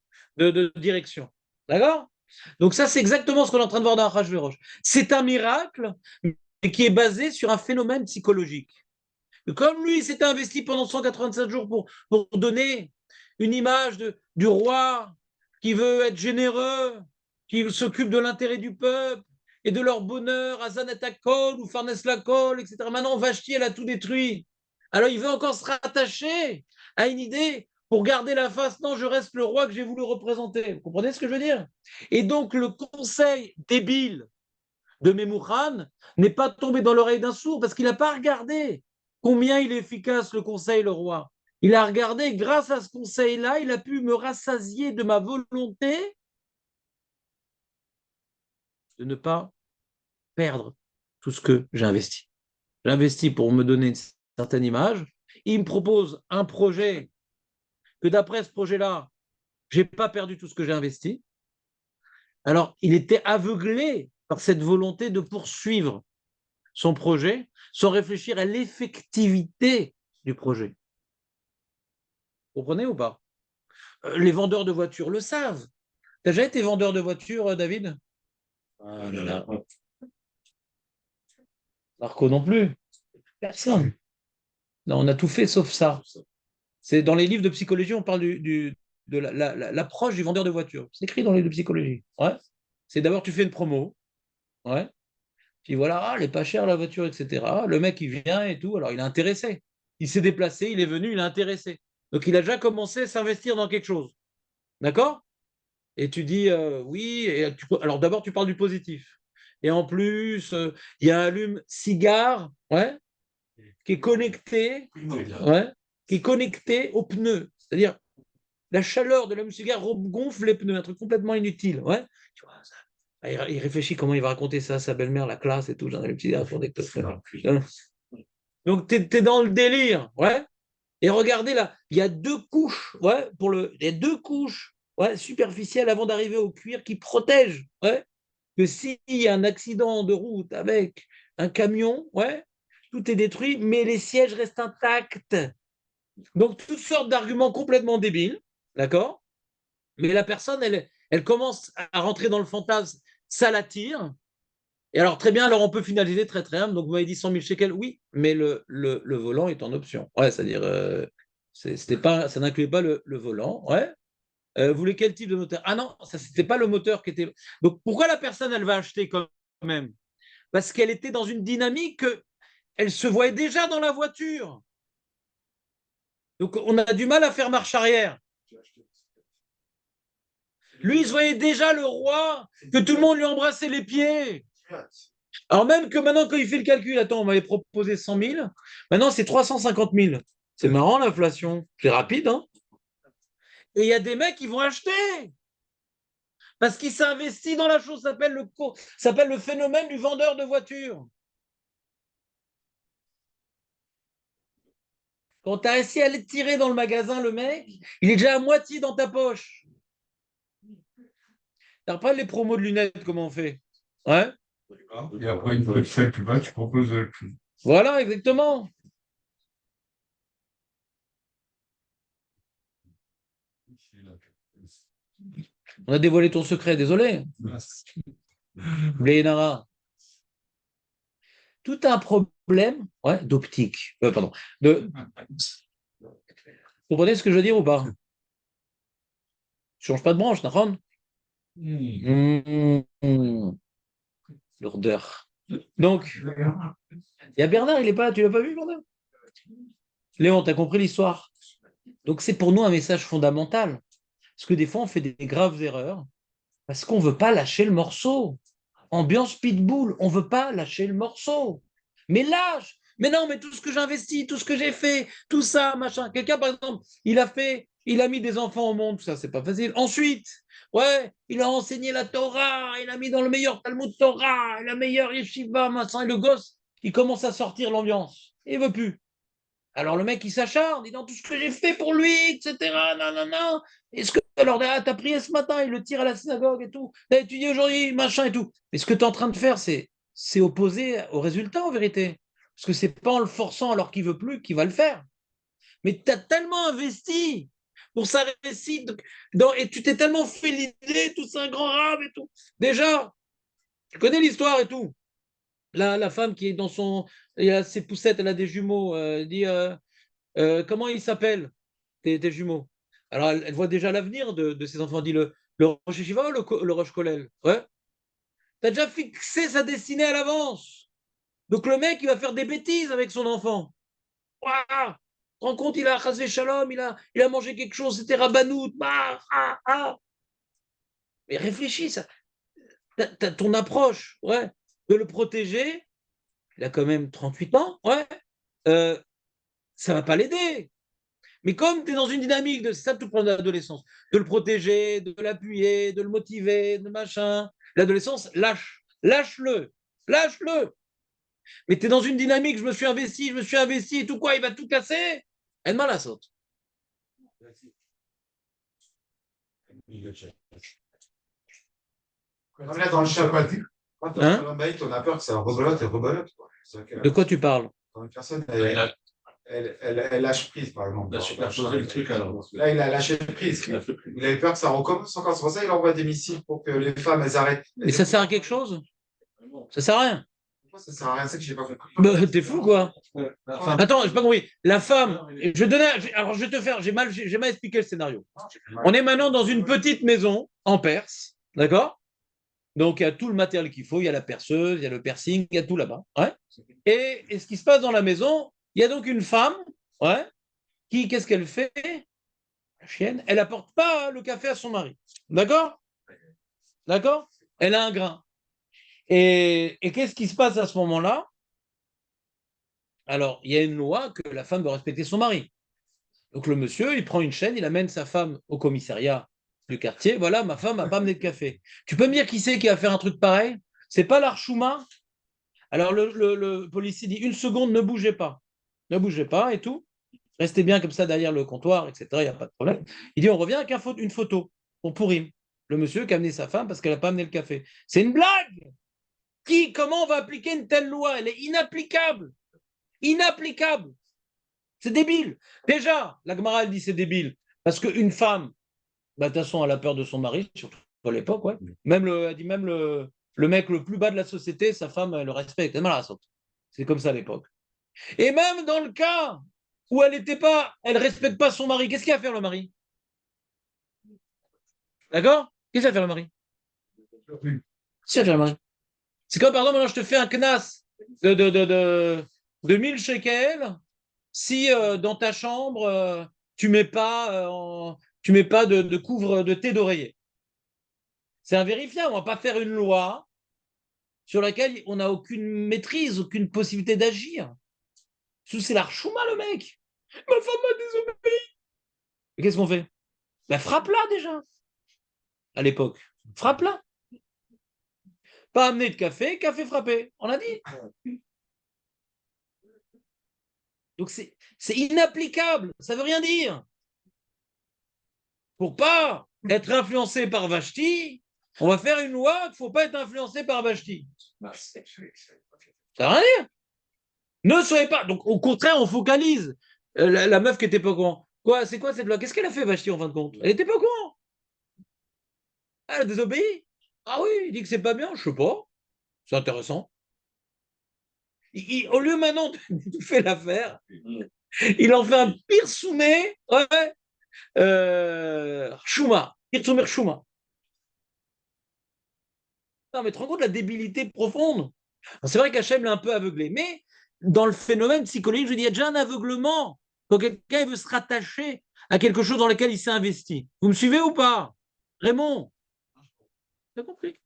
direction. D'accord? Donc, ça, c'est exactement ce qu'on est en train de voir dans Achashverosh. C'est un miracle, mais qui est basé sur un phénomène psychologique. Comme lui, il s'était investi pendant 187 jours pour donner une image du roi qui veut être généreux, qui s'occupe de l'intérêt du peuple et de leur bonheur, Azanet Akol ou Farnes Lakol, etc. Maintenant, Vashti, elle a tout détruit. Alors, il veut encore se rattacher à une idée pour garder la face. Non, je reste le roi que j'ai voulu représenter. Vous comprenez ce que je veux dire? Et donc, le conseil débile de Memouchan n'est pas tombé dans l'oreille d'un sourd parce qu'il n'a pas regardé combien il est efficace le conseil, le roi. Il a regardé, grâce à ce conseil-là, il a pu me rassasier de ma volonté de ne pas perdre tout ce que j'ai investi. J'ai investi pour me donner une certaine image. Il me propose un projet que d'après ce projet-là, je n'ai pas perdu tout ce que j'ai investi. Alors, il était aveuglé par cette volonté de poursuivre son projet sans réfléchir à l'effectivité du projet. Vous comprenez ou pas? Les vendeurs de voitures le savent. Tu as déjà été vendeur de voitures, David? Ah là là. Marco non plus. Personne. Non, on a tout fait sauf ça. C'est dans les livres de psychologie, on parle de l'approche du vendeur de voitures. C'est écrit dans les livres de psychologie. Ouais. C'est d'abord, tu fais une promo. Ouais. Puis voilà, ah, elle est pas chère la voiture, etc. Le mec, il vient et tout. Alors, il est intéressé. Il s'est déplacé, il est venu, il est intéressé. Donc, il a déjà commencé à s'investir dans quelque chose. D'accord? Et tu dis oui. Alors, d'abord, tu parles du positif. Et en plus, il y a un allume-cigare, ouais, qui est connecté, ouais, qui est connecté aux pneus. C'est-à-dire, la chaleur de l'allume-cigare gonfle les pneus, un truc complètement inutile. Ouais. Tu vois, ça. Il réfléchit comment il va raconter ça à sa belle-mère, la classe et tout. J'en ai le petit Donc, tu es dans le délire. Ouais. Et regardez là, il y a deux couches, ouais, il y a deux couches, ouais, superficielles avant d'arriver au cuir qui protègent, ouais, que s'il y a un accident de route avec un camion, ouais, tout est détruit, mais les sièges restent intacts. Donc, toutes sortes d'arguments complètement débiles, d'accord? Mais la personne, elle commence à rentrer dans le fantasme, ça l'attire. Et alors, très bien, alors on peut finaliser très très bien. Donc, vous m'avez dit 100 000 shekels, oui, mais le volant est en option. Ouais, c'est-à-dire, c'était pas, ça n'incluait pas le volant. Ouais. Vous voulez quel type de moteur? Ah non, ça, c'était pas le moteur qui était. Donc, pourquoi la personne, elle va acheter quand même? Parce qu'elle était dans une dynamique, elle se voyait déjà dans la voiture. Donc, on a du mal à faire marche arrière. Lui, il se voyait déjà le roi, que tout le monde lui embrassait les pieds. Alors même que maintenant, quand il fait le calcul, attends, on m'avait proposé 100 000, maintenant c'est 350 000. C'est marrant l'inflation, c'est rapide, hein? Et il y a des mecs qui vont acheter parce qu'il s'investit dans la chose, ça s'appelle le phénomène du vendeur de voitures. Quand tu as réussi à le tirer dans le magasin, le mec, il est déjà à moitié dans ta poche. T'as pas les promos de lunettes, comment on fait? Ouais? Et après, une fois que tu fais plus bas, tu proposes le plus. Voilà, exactement. On a dévoilé ton secret, désolé. Blénara. Tout un problème d'optique. Pardon. Vous comprenez ce que je veux dire ou pas? Je change pas de branche, d'accord? Lourdeur. Donc, il y a Bernard, il est pas là, tu l'as pas vu, Bernard? Léon, tu as compris l'histoire? Donc, c'est pour nous un message fondamental. Parce que des fois, on fait des graves erreurs parce qu'on ne veut pas lâcher le morceau. Ambiance pitbull, on ne veut pas lâcher le morceau. Mais lâche! Mais non, mais tout ce que j'ai investi, tout ce que j'ai fait, tout ça, machin. Quelqu'un, par exemple, il a mis des enfants au monde, tout ça, c'est pas facile. Ensuite, ouais, il a enseigné la Torah, il a mis dans le meilleur Talmud Torah, la meilleure yeshiva, machin, et le gosse, il commence à sortir l'ambiance. Il veut plus. Alors le mec, il s'acharne, il dit dans tout ce que j'ai fait pour lui, etc. Non, non, non. Est-ce que, alors, t'as prié ce matin, il le tire à la synagogue et tout. T'as étudié aujourd'hui, machin et tout. Mais ce que tu es en train de faire, c'est opposé au résultat, en vérité. Parce que c'est pas en le forçant alors qu'il veut plus qu'il va le faire. Mais tu as tellement investi pour sa réussite, et tu t'es tellement fait l'idée, tout c'est un grand rave et tout. Déjà, tu connais l'histoire et tout. La femme qui est dans son. Il a ses poussettes, elle a des jumeaux. Dit comment ils s'appellent, tes jumeaux? Alors, elle voit déjà l'avenir de ses enfants. Elle dit le Rosh Yeshiva ou le Rosh Kollel? Ouais. Tu as déjà fixé sa destinée à l'avance. Donc, le mec, il va faire des bêtises avec son enfant. Ouah, tu te rends compte, il a rasé Shalom, il a mangé quelque chose, c'était Rabanout. Mais réfléchis, ça. T'as ton approche, ouais, de le protéger. Il a quand même 38 ans, ouais. Ça va pas l'aider. Mais comme tu es dans une dynamique c'est ça tout prendre l'adolescence, de le protéger, de l'appuyer, de le motiver, de machin. L'adolescence, lâche-le, lâche-le. Mais tu es dans une dynamique, je me suis investi, et tout quoi, il va tout casser. Elle m'a la saute. Comme là, dans le Shabbat, quand Hein? on a peur que ça rebolote et rebolote. De quoi tu parles? Quand une personne, elle lâche prise, par exemple. Il a changé le truc alors. Là, il a lâché prise. Il avait peur que ça recommence encore. C'est pour ça qu'il envoie des missiles pour que les femmes, elles arrêtent. Et ça sert à quelque chose? Ça sert à rien. Pourquoi ça sert à rien? C'est que j'ai pas compris. Bah, t'es fou, quoi. Attends, j'ai pas compris. La femme, alors je vais te faire, j'ai mal expliqué le scénario. On est maintenant dans une petite maison en Perse, d'accord? Donc il y a tout le matériel qu'il faut, il y a la perceuse, il y a le piercing, il y a tout là-bas. Ouais. Et ce qui se passe dans la maison, il y a donc une femme, ouais, qu'est-ce qu'elle fait? La chienne, elle apporte pas le café à son mari. D'accord? D'accord? Elle a un grain. Et qu'est-ce qui se passe à ce moment-là? Alors, il y a une loi que la femme doit respecter son mari. Donc le monsieur, il prend une chaîne, il amène sa femme au commissariat du quartier. Voilà, ma femme n'a pas amené de café. Tu peux me dire qui c'est qui va faire un truc pareil? C'est pas l'Archouma? Alors le policier dit une seconde, ne bougez pas. Ne bougez pas et tout. Restez bien comme ça derrière le comptoir, etc. Il n'y a pas de problème. Il dit on revient avec une photo. On pourrit. Le monsieur qui a amené sa femme parce qu'elle n'a pas amené le café. C'est une blague! Comment on va appliquer une telle loi? Elle est inapplicable. Inapplicable. C'est débile. Déjà, la Gemara, elle dit c'est débile. Parce qu'une femme, bah, de toute façon, elle a peur de son mari, surtout à l'époque, ouais. Elle dit même le mec le plus bas de la société, sa femme, elle le respecte. C'est comme ça à l'époque. Et même dans le cas où elle respecte pas son mari, qu'est-ce qu'il va faire le mari? D'accord? Qu'est-ce qu'il va faire le mari? Qu'est-ce qu'il va faire le mari? C'est comme, pardon, maintenant je te fais un knas de 1000 shekels si dans ta chambre, tu mets pas, de couvre de thé d'oreiller. C'est invérifiable. On va pas faire une loi sur laquelle on n'a aucune maîtrise, aucune possibilité d'agir. C'est l'archouma, le mec. Ma femme m'a désobéi. Et qu'est-ce qu'on fait? Ben, frappe-la déjà. À l'époque. Frappe-la. Pas amener de café, café frappé. On a dit. Donc c'est inapplicable. Ça veut rien dire. Pour pas être influencé par Vashti, on va faire une loi qu'il ne faut pas être influencé par Vashti. Ça veut rien dire. Ne soyez pas. Donc, au contraire, on focalise. La meuf qui n'était pas au courant. C'est quoi cette loi? Qu'est-ce qu'elle a fait, Vashti, en fin de compte? Elle n'était pas au courant. Elle a désobéi. Ah oui, il dit que c'est pas bien, je sais pas. C'est intéressant. Au lieu maintenant de faire l'affaire, il en fait un pire soumé. Ouais. Chouma. Pire soumé Chouma. Non, mais tu te rends compte de la débilité profonde. C'est vrai qu'Hachem l'a un peu aveuglé, mais dans le phénomène psychologique, je dis, il y a déjà un aveuglement quand quelqu'un veut se rattacher à quelque chose dans lequel il s'est investi. Vous me suivez ou pas? Raymond, tu as compris?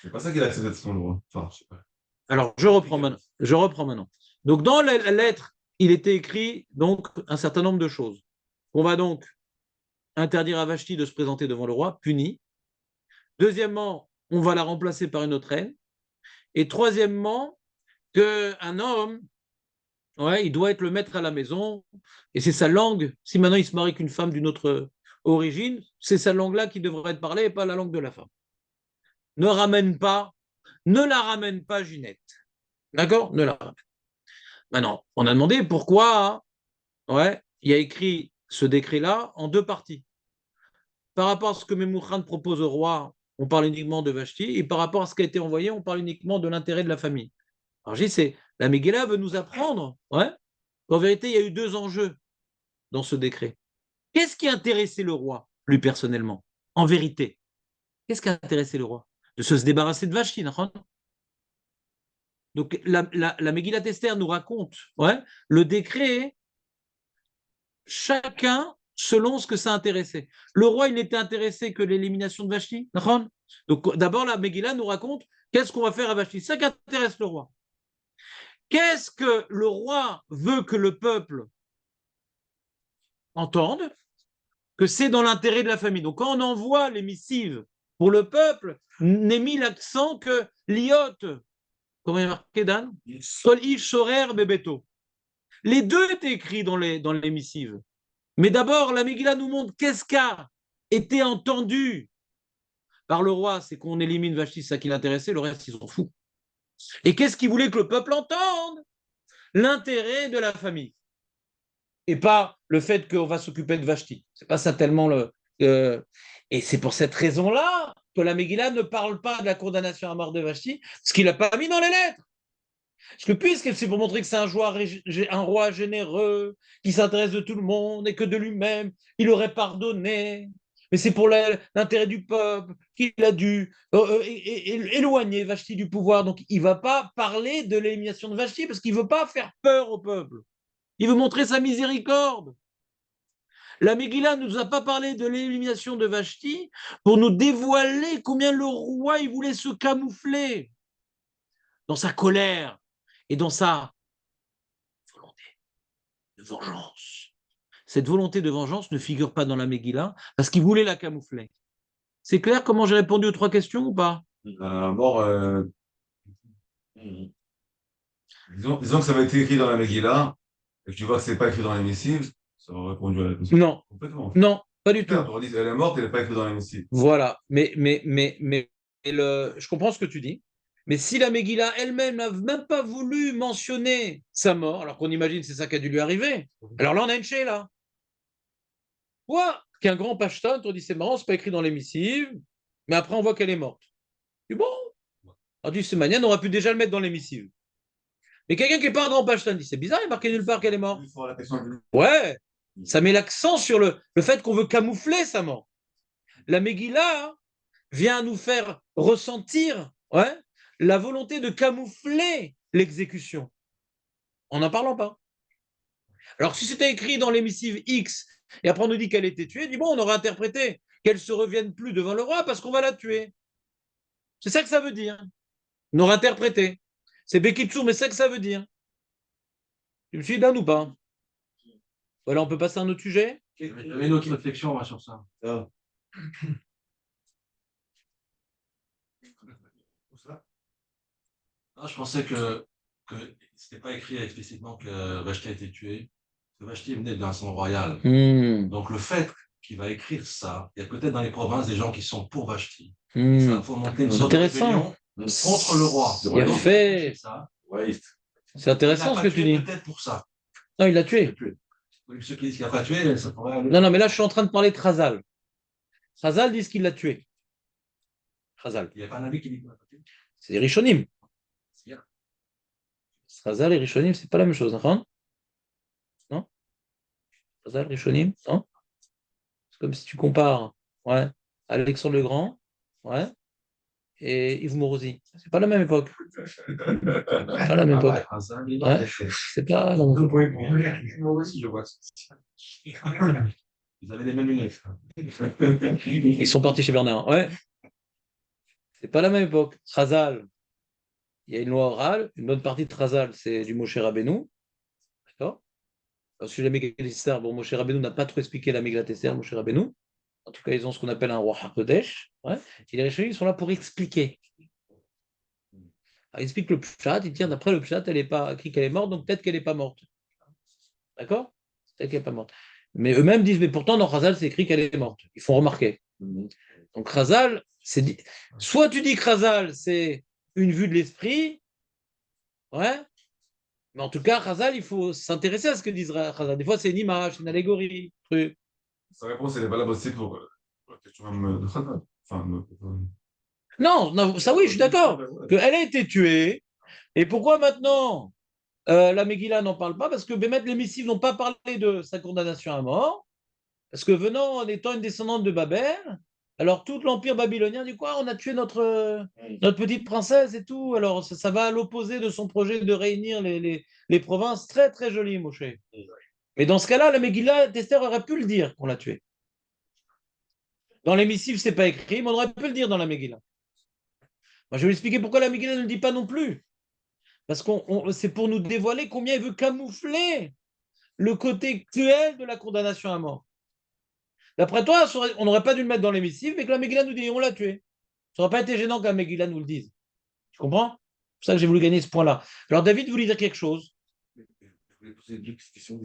C'est pas ça qu'il a accepté de son droit. Enfin, je sais pas. Alors, je reprends maintenant. Je reprends maintenant. Donc, dans la lettre, il était écrit donc un certain nombre de choses. On va donc interdire à Vashti de se présenter devant le roi, puni. Deuxièmement, on va la remplacer par une autre reine. Et troisièmement, qu'un homme, ouais, il doit être le maître à la maison, et c'est sa langue. Si maintenant il se marie qu'une femme d'une autre origine, c'est sa langue-là qui devrait être parlée et pas la langue de la femme. Ne la ramène pas Ginette. D'accord? Ne la ramène. Maintenant, on a demandé pourquoi, ouais, il y a écrit ce décret-là en deux parties. Par rapport à ce que Memouchan propose au roi, on parle uniquement de Vashti, et par rapport à ce qui a été envoyé, on parle uniquement de l'intérêt de la famille. Alors, je dis, c'est la Megillah veut nous apprendre, ouais, qu'en vérité, il y a eu deux enjeux dans ce décret. Qu'est-ce qui a intéressé le roi, lui personnellement, en vérité? Qu'est-ce qui a intéressé le roi? De se débarrasser de Vashti, d'accord? Donc, la Megillat Esther nous raconte, ouais, le décret, chacun selon ce que ça intéressait. Le roi, il n'était intéressé que l'élimination de Vashti, d'accord? Donc, d'abord, la Megillah nous raconte qu'est-ce qu'on va faire à Vashti. C'est ça qui intéresse le roi. Qu'est-ce que le roi veut que le peuple entende? Que c'est dans l'intérêt de la famille. Donc, quand on envoie les missives pour le peuple, n'est mis l'accent que l'iot, comment il est marqué, Dan? Sol ish sorer bebeto. Les deux étaient écrits dans les missives. Mais d'abord, la Megillah nous montre qu'est-ce qu'a été entendu par le roi, c'est qu'on élimine Vashti, c'est ça qui l'intéressait, le reste, ils s'en foutent. Et qu'est-ce qu'il voulait que le peuple entende? L'intérêt de la famille. Et pas le fait qu'on va s'occuper de Vashti. C'est pas ça tellement le. Et c'est pour cette raison-là que la Megillah ne parle pas de la condamnation à mort de Vashti, ce qu'il n'a pas mis dans les lettres. Parce que puisque c'est pour montrer que c'est un roi généreux, qui s'intéresse de tout le monde et que de lui-même, il aurait pardonné, mais c'est pour l'intérêt du peuple qu'il a dû éloigner Vashti du pouvoir. Donc il ne va pas parler de l'élimination de Vashti parce qu'il ne veut pas faire peur au peuple. Il veut montrer sa miséricorde. La Megillah ne nous a pas parlé de l'élimination de Vashti pour nous dévoiler combien le roi il voulait se camoufler dans sa colère et dans sa volonté de vengeance. Cette volonté de vengeance ne figure pas dans la Megillah parce qu'il voulait la camoufler. C'est clair comment j'ai répondu aux trois questions ou pas? Mort, disons que ça va être écrit dans la Megillah, et que tu vois que c'est pas écrit dans les missives, ça aurait répondu à la question. Non. Complètement. Non, pas du tout. On aurait dit, elle est morte, elle n'est pas écrite dans les missives. Voilà, je comprends ce que tu dis. Mais si la Megillah elle-même n'a même pas voulu mentionner sa mort, alors qu'on imagine que c'est ça qui a dû lui arriver, alors là on a une là. Quoi qu'un grand pashtan, on dit c'est marrant, c'est pas écrit dans les missives, mais après on voit qu'elle est morte. Et bon, on dit c'est manière, on aurait pu déjà le mettre dans les missives. Mais quelqu'un qui n'est pas un grand pashtan dit c'est bizarre, il est marqué nulle part qu'elle est morte. Ouais, ça met l'accent sur le fait qu'on veut camoufler sa mort. La Megillah vient nous faire ressentir, ouais, la volonté de camoufler l'exécution en n'en parlant pas. Alors si c'était écrit dans l'émissive X et après on nous dit qu'elle était tuée, dit bon, on aurait interprété qu'elle se revienne plus devant le roi parce qu'on va la tuer. C'est ça que ça veut dire. On aurait interprété. C'est Bekitsu, mais c'est ça que ça veut dire. Tu me suis Dan ou pas? Voilà, on peut passer à un autre sujet. J'avais une autre réflexion moi, sur ça. Ah. Ah, je pensais que c'était pas écrit explicitement que Vashti a été tuée, que Vashti venait d'un sang royal. Donc le fait qu'il va écrire ça, il y a peut-être dans les provinces des gens qui sont pour Vashti. Ça faut monter une sorte de rébellion contre le roi. Il a fait. C'est intéressant ce que tu dis. Peut-être pour ça. Non, il l'a tué. Ceux qui disent qu'il n'a pas tué, ça pourrait aller. Non, mais là je suis en train de parler de Khazal. Khazal dit qu'il l'a tué. Chazal. Il n'y a pas un avis qui dit quoi? C'est les Rishonim. C'est bien. Chazal et Rishonim, c'est pas la même chose, hein? Non? Chazal, Rishonim, non? C'est comme si tu compares, ouais, Alexandre le Grand, ouais, et Yves Morosi. C'est pas la même époque. C'est pas la même époque. Ouais, c'est pas la même époque. Moi aussi, je vois. Vous avez les mêmes lunettes. Ils sont partis chez Bernard. Ouais. C'est pas la même époque. Chazal, il y a une loi orale. Une bonne partie de Chazal, c'est du Moshe Rabbeinu. D'accord? Sur la Megillat Esther, bon, Moshe Rabbeinu n'a pas trop expliqué la Megillat Esther, Moshe Rabbeinu. En tout cas, ils ont ce qu'on appelle un roi HaKodesh. Ouais. Et les Rishonim, ils sont là pour expliquer. Alors, ils expliquent le Pshat, ils disent d'après le Pshat, elle n'est pas écrit qu'elle est morte, donc peut-être qu'elle n'est pas morte. D'accord? Peut-être qu'elle n'est pas morte. Mais eux-mêmes disent, mais pourtant, dans Chazal, c'est écrit qu'elle est morte. Ils font remarquer. Donc, Chazal, soit tu dis que Chazal, c'est une vue de l'esprit, ouais, mais en tout cas, Chazal, il faut s'intéresser à ce que disent Chazal. Des fois, c'est une image, une allégorie, truc. Sa réponse, elle est valable aussi pour la question même de Khatal. Enfin, Non, non, ça oui, je suis d'accord. Qu'elle a été tuée. Et pourquoi maintenant la Megillah n'en parle pas? Parce que Bémet, les missives n'ont pas parlé de sa condamnation à mort. Parce que venant en étant une descendante de Babel, alors tout l'empire babylonien dit quoi? On a tué notre petite princesse et tout. Alors ça va à l'opposé de son projet de réunir les provinces. Très très joli, Moshe. Mais dans ce cas-là, la Megillah d'Esther aurait pu le dire qu'on l'a tué. Dans les missives, c'est pas écrit, mais on aurait pu le dire dans la Megillah. Moi, je vais vous expliquer pourquoi la Megillah ne le dit pas non plus. Parce que c'est pour nous dévoiler combien il veut camoufler le côté cruel de la condamnation à mort. D'après toi, on n'aurait pas dû le mettre dans les missives, mais que la Megillah nous dit on l'a tué. Ça n'aurait pas été gênant que la Megillah nous le dise. Tu comprends? C'est pour ça que j'ai voulu gagner ce point-là. Alors, David voulait dire quelque chose. Je voulais poser deux petites questions.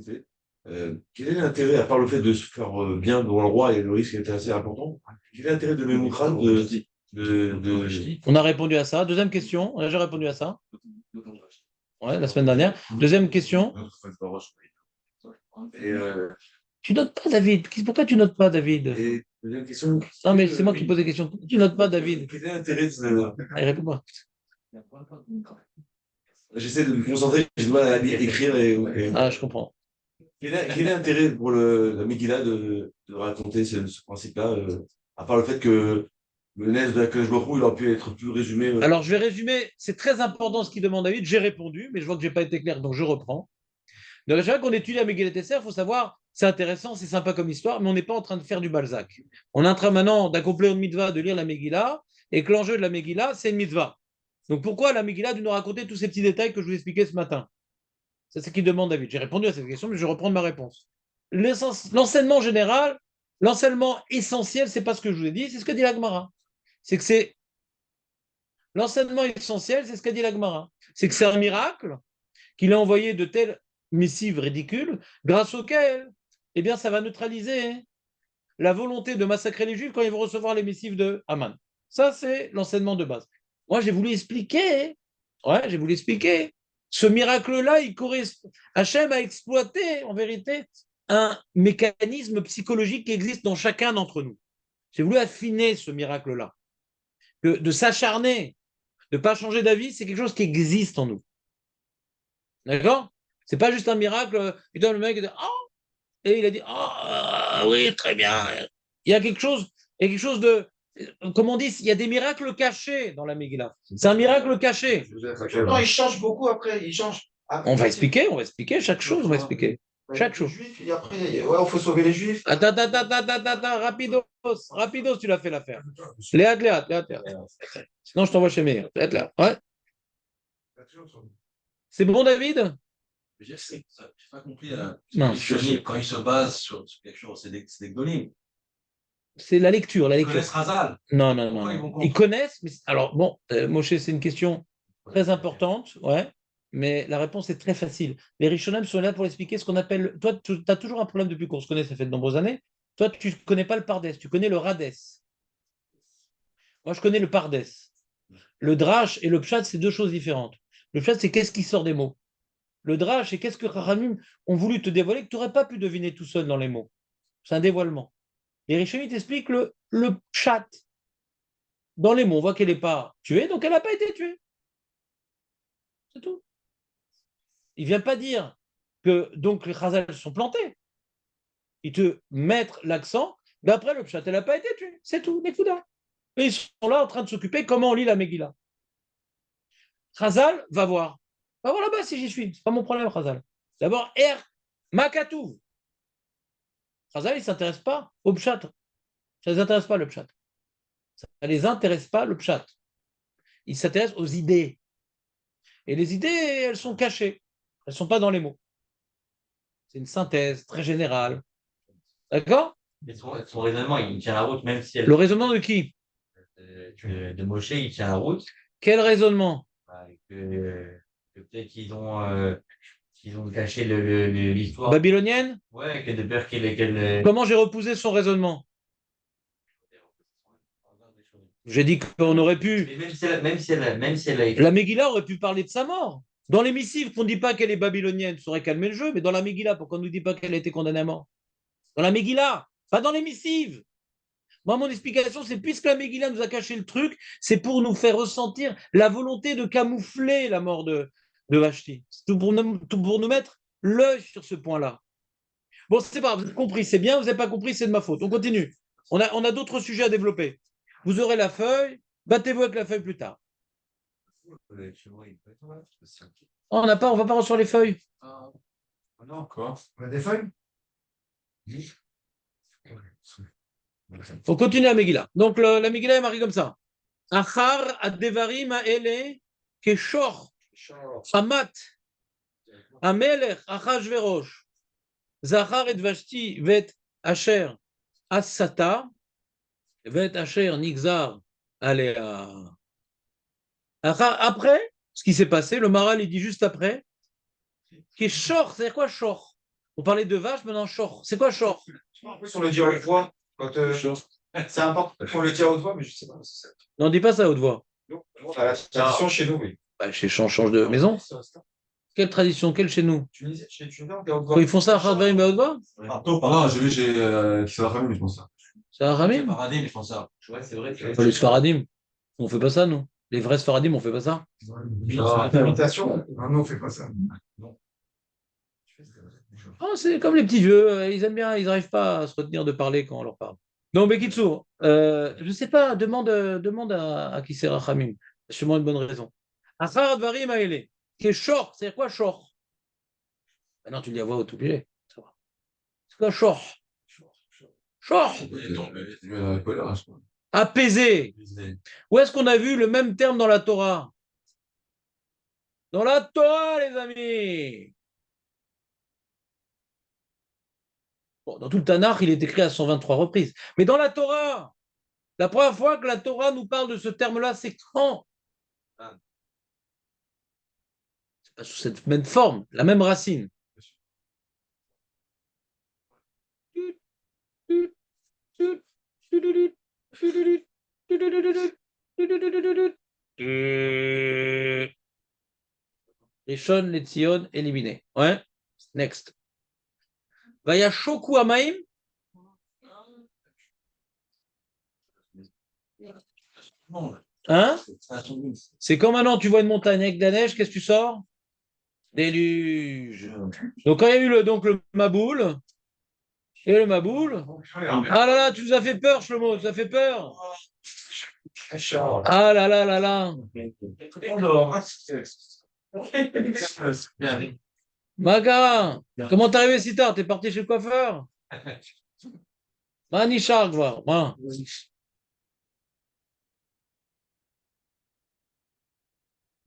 Quel est l'intérêt, à part le fait de se faire bien devant le roi et le risque était assez important, quel est l'intérêt de Mémoukran On a répondu à ça. Deuxième question. On a déjà répondu à ça. Ouais, la semaine dernière. Deuxième question. Tu notes pas, David. Pourquoi tu notes pas, David? Et deuxième question. Non, mais c'est moi qui pose des questions. Pourquoi tu notes pas, David? Quel est l'intérêt de... Allez, réponds-moi. J'essaie de me concentrer, j'ai du mal à lire, écrire Ah, je comprends. Quel est l'intérêt pour la Megillah de raconter ce principe-là, à part le fait que le Nez de la Kadosh Baruch Hu, il aurait pu être plus résumé. Alors, je vais résumer. C'est très important ce qu'il demande David. J'ai répondu, mais je vois que je n'ai pas été clair, donc je reprends. Donc, à chaque fois qu'on étudie la Megillat Esther, il faut savoir, c'est intéressant, c'est sympa comme histoire, mais on n'est pas en train de faire du Balzac. On est en train maintenant d'accomplir une mitzvah, de lire la Megillah, et que l'enjeu de la Megillah, c'est une mitzvah. Donc, pourquoi la Megillah de nous raconter tous ces petits détails que je vous expliquais ce matin? C'est ce qu'il demande David. J'ai répondu à cette question, mais je vais reprendre ma réponse. L'enseignement général, l'enseignement essentiel, c'est pas ce que je vous ai dit, c'est ce que dit l'Agmara. C'est que c'est l'enseignement essentiel, c'est ce qu'a dit l'Agmara. C'est que c'est un miracle qu'il a envoyé de telles missives ridicules, grâce auxquelles, eh bien, ça va neutraliser la volonté de massacrer les Juifs quand ils vont recevoir les missives de Haman. Ça, c'est l'enseignement de base. Moi, j'ai voulu expliquer, ce miracle-là, il correspond. Hachem a exploité, en vérité, un mécanisme psychologique qui existe dans chacun d'entre nous. J'ai voulu affiner ce miracle-là. De s'acharner, de ne pas changer d'avis, c'est quelque chose qui existe en nous. D'accord? C'est pas juste un miracle. Et le mec dit oh, et il a dit oh, oui, très bien. Il y a quelque chose de. Comme on dit, il y a des miracles cachés dans la Megillah. C'est un miracle caché. Non, il change beaucoup après. Il change. On va expliquer chaque chose, on va expliquer. Chaque chose. Juifs, et après, ouais, il faut sauver les Juifs. Attends, rapidos, tu l'as fait l'affaire. Léat. Sinon, je t'envoie chez Meir. Léat. Ouais. C'est bon, David? Je sais, j'ai pas compris. Non. Quand il se base sur quelque chose, c'est des gdolim. C'est la lecture. Ils connaissent Razal. Non. Ils connaissent, mais alors bon, Moshe, c'est une question très importante, ouais, mais la réponse est très facile. Les Rishonim sont là pour expliquer ce qu'on appelle. Toi, tu as toujours un problème depuis qu'on se connaît, ça fait de nombreuses années. Toi, tu ne connais pas le Pardes, tu connais le Rades. Moi, je connais le Pardes. Le Drash et le Pshat, c'est deux choses différentes. Le Pshat, c'est qu'est-ce qui sort des mots. Le Drash, c'est qu'est-ce que Chachamim ont voulu te dévoiler que tu n'aurais pas pu deviner tout seul dans les mots. C'est un dévoilement. Les Rishonim t'expliquent le Pshat. Dans les mots, on voit qu'elle n'est pas tuée, donc elle n'a pas été tuée. C'est tout. Il ne vient pas dire que donc les Chazal sont plantés. Il te mettre l'accent, mais après le pshat, elle n'a pas été tuée. C'est tout, Nekuda. Et ils sont là en train de s'occuper comment on lit la Megillah. Chazal va voir. Va voir là-bas si j'y suis. C'est pas mon problème, Chazal. D'abord, Makatouv. Chazal, il ne s'intéresse pas au pshat. Ça ne les intéresse pas le pshat. Ça ne les intéresse pas le pshat. Ils s'intéressent aux idées. Et les idées, elles sont cachées. Elles ne sont pas dans les mots. C'est une synthèse très générale. D'accord? Mais son raisonnement, il tient la route, même si elle. Le raisonnement de qui? De Moshe, il tient la route. Quel raisonnement? Que peut-être qu'ils ont caché l'histoire. Babylonienne? Ouais, que de peur qu'elle. Comment j'ai repoussé son raisonnement? J'ai dit qu'on aurait pu. Mais même si elle a écrit. La Megillah aurait pu parler de sa mort. Dans les missives, qu'on ne dit pas qu'elle est babylonienne, ça aurait calmé le jeu, mais dans la Megillah, pourquoi on ne nous dit pas qu'elle a été condamnée à mort? Dans la Megillah, pas dans les missives. Moi, mon explication, c'est puisque la Megillah nous a caché le truc, c'est pour nous faire ressentir la volonté de camoufler la mort de Vashti. C'est tout pour nous mettre l'œil sur ce point-là. Bon, c'est pas grave, vous avez compris, c'est bien, vous n'avez pas compris, c'est de ma faute. On continue. On a d'autres sujets à développer. Vous aurez la feuille, battez-vous avec la feuille plus tard. Oh, on va pas recevoir les feuilles. Non, encore. On a des feuilles? On continue à Megillah. Donc la Megillah est marquée comme ça. Achar ad-devarim ha'ele keshor hamat hamelech achashverosh zachar et Vashti vet asher asata vet asher nigzar alea. Après, ce qui s'est passé, le Maral il dit juste après, keshor, c'est quoi shor? On parlait de vache, maintenant shor. C'est quoi shor? En plus, on le dit à haute voix. C'est important qu'on le dit à haute voix, mais je ne sais pas. Non, on dit pas ça à haute voix. Non, la tradition chez nous, oui. Bah, chez change de maison. Quelle tradition? Quelle chez nous? Tunisie, chez Tunisien, on dit à haute voix. Ils font ça à Khadvarim à haute voix? Non, j'ai vu chez Kisarachamim, je pense ça. C'est à Ramim? Paradigme, ils font ça. Ouais, c'est vrai. Les Sfaradim, on fait pas ça, nous. Les vrais Sfaradim, on fait pas ça. Imitation? Non, on ne fait pas ça. Oh, c'est comme les petits vieux, ils aiment bien, ils n'arrivent pas à se retenir de parler quand on leur parle. Donc, Bekitsour, je ne sais pas, demande à Kisera Khamim. C'est sûrement une bonne raison. Achar Dvarim Aele, qui est short, c'est quoi short? Non, tu le dis à voix haute, obligé. C'est quoi short? Short, apaisé. Où est-ce qu'on a vu le même terme dans la Torah? Dans la Torah, les amis. Bon, dans tout le Tanakh, il est écrit à 123 reprises. Mais dans la Torah, la première fois que la Torah nous parle de ce terme-là, c'est quand? C'est pas sous cette même forme, la même racine. Rishon, Letzion, éliminé. Ouais. Next. Vaya Shoku Amaim. Hein? C'est comme maintenant tu vois une montagne avec de la neige, qu'est-ce que tu sors? Déluge. Donc quand il y a eu le Maboul, et le Maboul, ah là là, tu nous as fait peur, Shlomo, tu nous as fait peur. Ah là là là là. Maga, comment t'es arrivé si tard? T'es parti chez le coiffeur? Manichar, voir.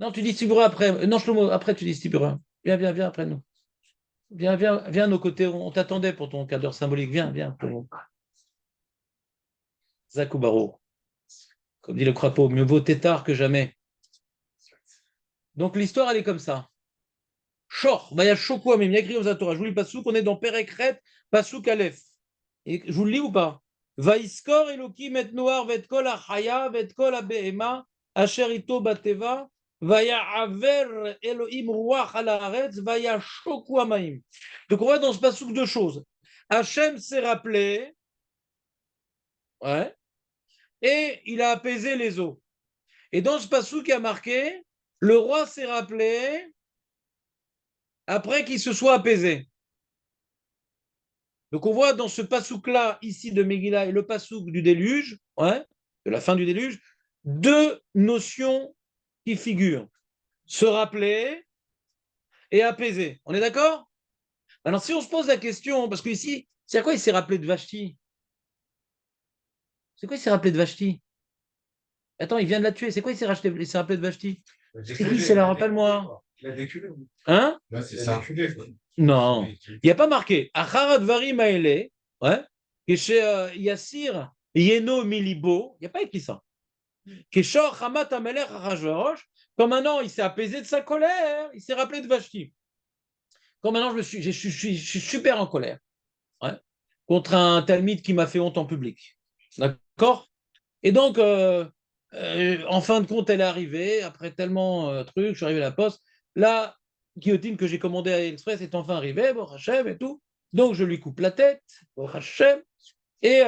Non, tu distribueras après. Non, Shlomo, après tu distribueras. Viens après nous. Viens à nos côtés. On t'attendait pour ton quart d'heure symbolique. Viens. Zakoubaro. Comme dit le crapaud, mieux vaut tétard que jamais. Donc l'histoire, elle est comme ça. Shor, Vaya Shoku Amim, il y a écrit aux Torah. Je vous lis Passouk, on est dans Perekret, Passouk Aleph. Et je vous le lis ou pas? Vaïskor Elokim et Noar, vet kol achaya, vet kol abehema, asher ito bateva, Vaya aver Elohim ruach al haaretz, Vaya Shoku Amaim. Donc on voit dans ce Passouk deux choses. Hachem s'est rappelé, ouais, et il a apaisé les eaux. Et dans ce passage qui a marqué, le roi s'est rappelé après qu'il se soit apaisé. Donc on voit dans ce passouk-là, ici de Megillah, et le passouk du déluge, ouais, de la fin du déluge, deux notions qui figurent. Se rappeler et apaiser. On est d'accord? Alors si on se pose la question, parce que ici, c'est à quoi il s'est rappelé de Vashti? C'est quoi il s'est rappelé de Vashti? Attends, il vient de la tuer. C'est quoi il s'est rappelé de Vashti? C'est là, rappelle-moi. Il a déculé. Hein? Là, c'est ça. Non. Il n'y a pas marqué. Acharat varim aele, ouais, que chez Yassir Yeno Milibo. Il n'y a pas écrit ça. Que Shor Hamat Amelech Achashverosh. Comme maintenant, il s'est apaisé de sa colère. Il s'est rappelé de Vashti. Comme maintenant, je suis super en colère. Ouais, contre un talmide qui m'a fait honte en public. D'accord? Et donc, en fin de compte, elle est arrivée, après tellement de trucs, je suis arrivé à la poste. La guillotine que j'ai commandée à AliExpress est enfin arrivée, bon Hachem et tout. Donc, je lui coupe la tête, bon Hachem. Et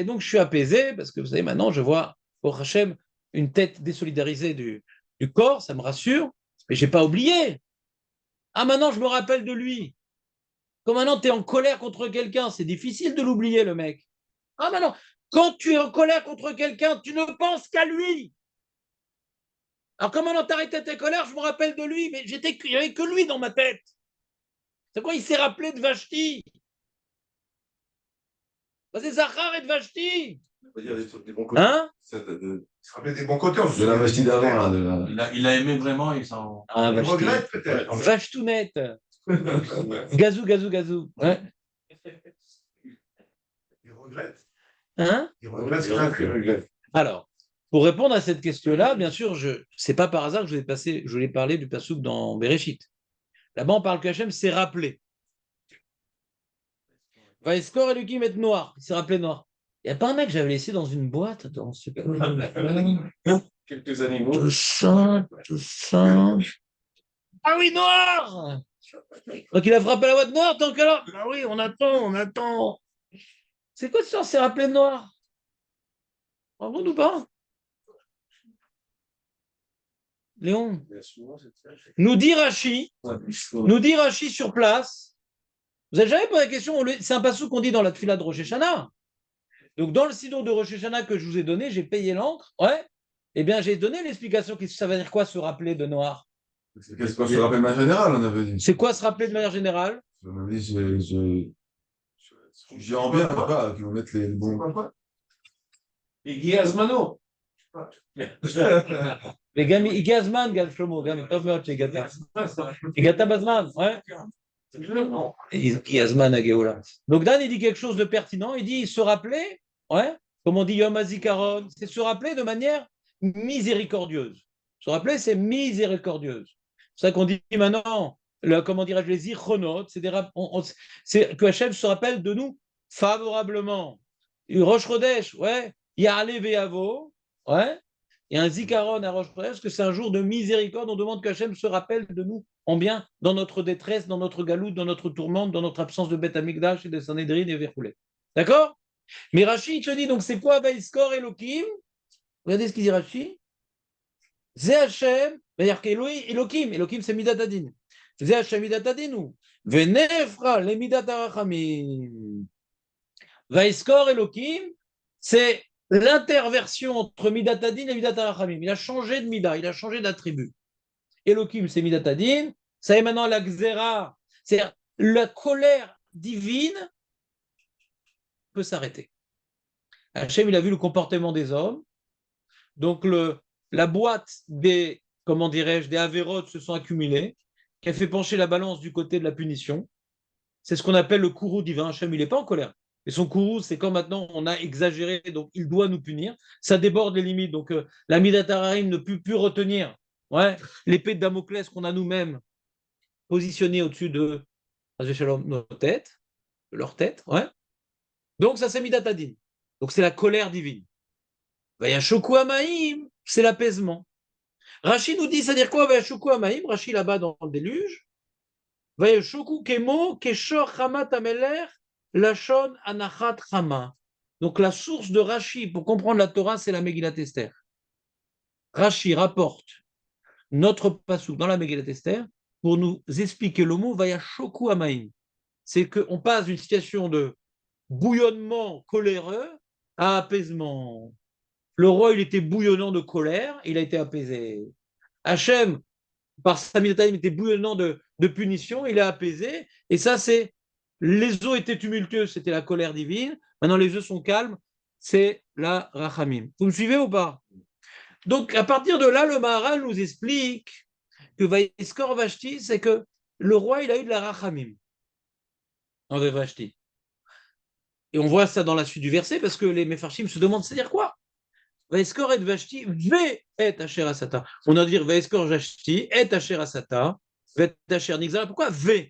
donc, je suis apaisé, parce que vous savez, maintenant, je vois, bon Hachem, une tête désolidarisée du corps, ça me rassure, mais je n'ai pas oublié. Ah, maintenant, je me rappelle de lui. Comme maintenant, tu es en colère contre quelqu'un, c'est difficile de l'oublier, le mec. Ah, maintenant, quand tu es en colère contre quelqu'un, tu ne penses qu'à lui. Alors, comment non t'arrêtais tes colères? Je me rappelle de lui, mais il n'y avait que lui dans ma tête. C'est quoi? Il s'est rappelé de Vashti. C'est Zachar et de Vashti. On peut dire des bons côtés. Hein? Il se rappelait des bons côtés. De la Vashti d'avant, là. Il a aimé vraiment, il s'en. Ah, Il Vashti. regrette peut-être. Vashtounette. Gazou, gazou, gazou. Ouais. Il regrette. Hein? Il regrette ce qu'il a fait. Alors, pour répondre à cette question-là, bien sûr, c'est pas par hasard que je voulais parler du passouk dans Bereshit. Là-bas, on parle que Hachem s'est rappelé. Vaeskor Elohim est noir. Il s'est rappelé noir. Il n'y a pas un mec que j'avais laissé dans une boîte dans ce Quelques animaux. Tout ça. Ah oui, noir! Donc il a frappé la boîte noire tant que là. Ah oui, on attend. C'est quoi ça? C'est rappelé noir? Bravo ou pas? Léon? Nous dit Rachi sur place. Vous avez jamais posé la question? C'est un passou qu'on dit dans la tfila de Rosh Hashanah. Donc, dans le sidour de Rosh Hashanah que je vous ai donné, j'ai payé l'encre. Ouais. Eh bien, j'ai donné l'explication. Ça veut dire quoi se rappeler de noir? C'est quoi se rappeler de manière générale, on avait dit. C'est quoi se rappeler de manière générale? On avait dit, j'ai en bien, papa, qui vont mettre les bons. Iggy Azmano. הגיע הזמן, גל שלמה, גם טוב מאוד שהגעת. הגעת בזמן, ouais. הגיע הזמן הגאולה. Donc Dan, il dit quelque chose de pertinent, il dit se rappeler, ouais, comme on dit Yom HaZikaron, c'est se rappeler de manière miséricordieuse. Se rappeler, c'est miséricordieuse. C'est ça qu'on dit maintenant, comment dirais-je, les zichronotes, c'est que Hachem se rappelle de nous favorablement. Rosh Chodesh, ouais, Ya'ale Ve'avo, ouais. Et un zikaron à Rosh Chodesh, parce que c'est un jour de miséricorde, on demande qu'Hachem se rappelle de nous en bien, dans notre détresse, dans notre galoute, dans notre tourmente, dans notre absence de Beth Amikdash et de Sanhedrin et Verroulé. D'accord? Mais Rashi, il te dit, donc c'est quoi Vaïskor Elohim? Regardez ce qu'il dit Rashi. Zé Hachem, c'est-à-dire qu'Elohim, c'est Midat Adin. Zé Hachem Midat Adinu. Venefra le Midat Arachamim. Vaïskor Elohim, c'est l'interversion entre Midat Adin et Midat Arachamim. Il a changé de Midah, il a changé d'attribut. Elohim, c'est Midat Adin. Ça est maintenant la Xéra, c'est-à-dire la colère divine peut s'arrêter. Hachem, il a vu le comportement des hommes. Donc, la boîte des, comment dirais-je, des avérotes se sont accumulées, qui a fait pencher la balance du côté de la punition. C'est ce qu'on appelle le courroux divin. Hachem, il n'est pas en colère. Et son courroux, c'est quand maintenant on a exagéré, donc il doit nous punir. Ça déborde les limites. Donc la Midat Hararim ne peut plus retenir, ouais, l'épée de Damoclès qu'on a nous-mêmes positionnée au-dessus de nos têtes, de leur tête. Ouais. Donc ça, c'est Midat Adin. Donc c'est la colère divine. Vayashoku Amaim, c'est l'apaisement. Rashi nous dit, c'est-à-dire quoi Vayashoku Amaim? Rashi là-bas dans le déluge. Vayashoku Kemo, Keshor Hamat Ameler. Lachon Anachat Chama. Donc la source de Rashi pour comprendre la Torah, c'est la Megillat Esther. Rashi rapporte notre passouk dans la Megillat Esther pour nous expliquer le mot Vayashoku Amaim. C'est qu'on passe d'une situation de bouillonnement coléreux à apaisement. Le roi, il était bouillonnant de colère, il a été apaisé. Hachem, par sa il était bouillonnant de punition, il est apaisé. Et ça, c'est les eaux étaient tumultueuses, c'était la colère divine. Maintenant, les eaux sont calmes, c'est la rachamim. Vous me suivez ou pas? Donc, à partir de là, le Maharal nous explique que Vaïskor Vashti, c'est que le roi, il a eu de la rachamim en Vashti. Et on voit ça dans la suite du verset parce que les Mefarshim se demandent, c'est-à-dire quoi? Vaïskor et Vashti, ve et Asher Asata. On a dire Vaïskor Vashti et Asher Asata, ve Asher Nixala. Pourquoi ve?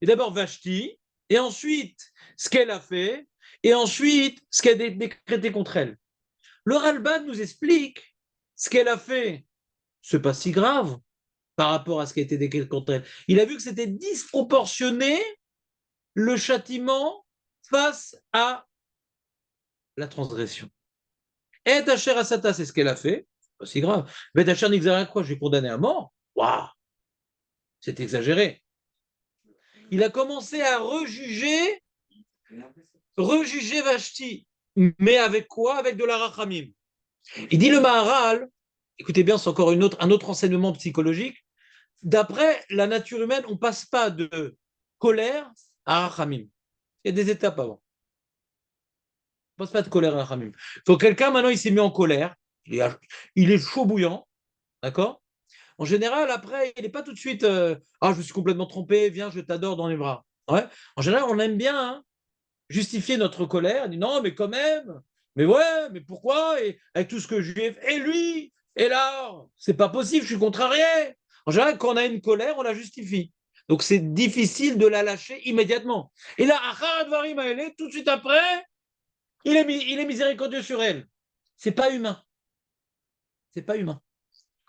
Et d'abord Vashti, et ensuite ce qu'elle a fait, et ensuite ce qu'elle a décrété contre elle. Le Ralbad nous explique ce qu'elle a fait. C'est pas si grave par rapport à ce qui a été décrété contre elle. Il a vu que c'était disproportionné le châtiment face à la transgression. Et Asher Asata, c'est ce qu'elle a fait, pas si grave. Mais Asher Nixara, quoi, je vais condamner à mort? Waouh, c'est exagéré. Il a commencé à rejuger Vashti. Mais avec quoi? Avec de la rachamim. Il dit le Maharal, écoutez bien, c'est encore un autre enseignement psychologique. D'après la nature humaine, on ne passe pas de colère à rachamim. Il y a des étapes avant. On ne passe pas de colère à rachamim. Donc quelqu'un, maintenant, il s'est mis en colère. Il est chaud bouillant. D'accord? En général, après, il n'est pas tout de suite je me suis complètement trompé, viens, je t'adore dans les bras. Ouais. En général, on aime bien justifier notre colère. On dit non, mais quand même, mais ouais, mais pourquoi? Et avec tout ce que je lui ai fait, et lui, et là, c'est pas possible, je suis contrarié. En général, quand on a une colère, on la justifie. Donc c'est difficile de la lâcher immédiatement. Et là, tout de suite après, il est miséricordieux sur elle. C'est pas humain. C'est pas humain.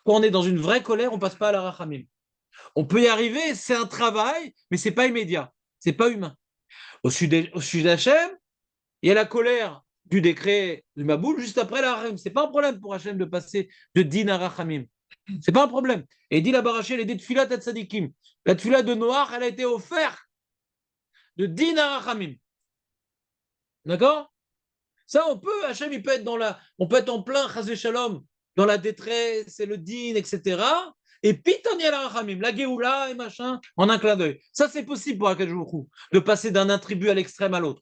Quand on est dans une vraie colère, on ne passe pas à la rachamim. On peut y arriver, c'est un travail, mais ce n'est pas immédiat, ce n'est pas humain. Au sud d'Hachem, il y a la colère du décret du Maboul juste après la rachamim. Ce n'est pas un problème pour Hachem de passer de din à rachamim. Ce n'est pas un problème. Et il dit la baraché, elle est dit tfilat et tzadikim. La tfilat de Noach, elle a été offerte de din à rachamim. D'accord? Ça, on peut, Hachem, il peut être on peut être en plein chas shalom, dans la détresse et le din, etc. Et puis, il y a la rachamim, la geoula et machin, en un clin d'œil. Ça, c'est possible pour Akadosh Baruch Hu, de passer d'un attribut à l'extrême à l'autre.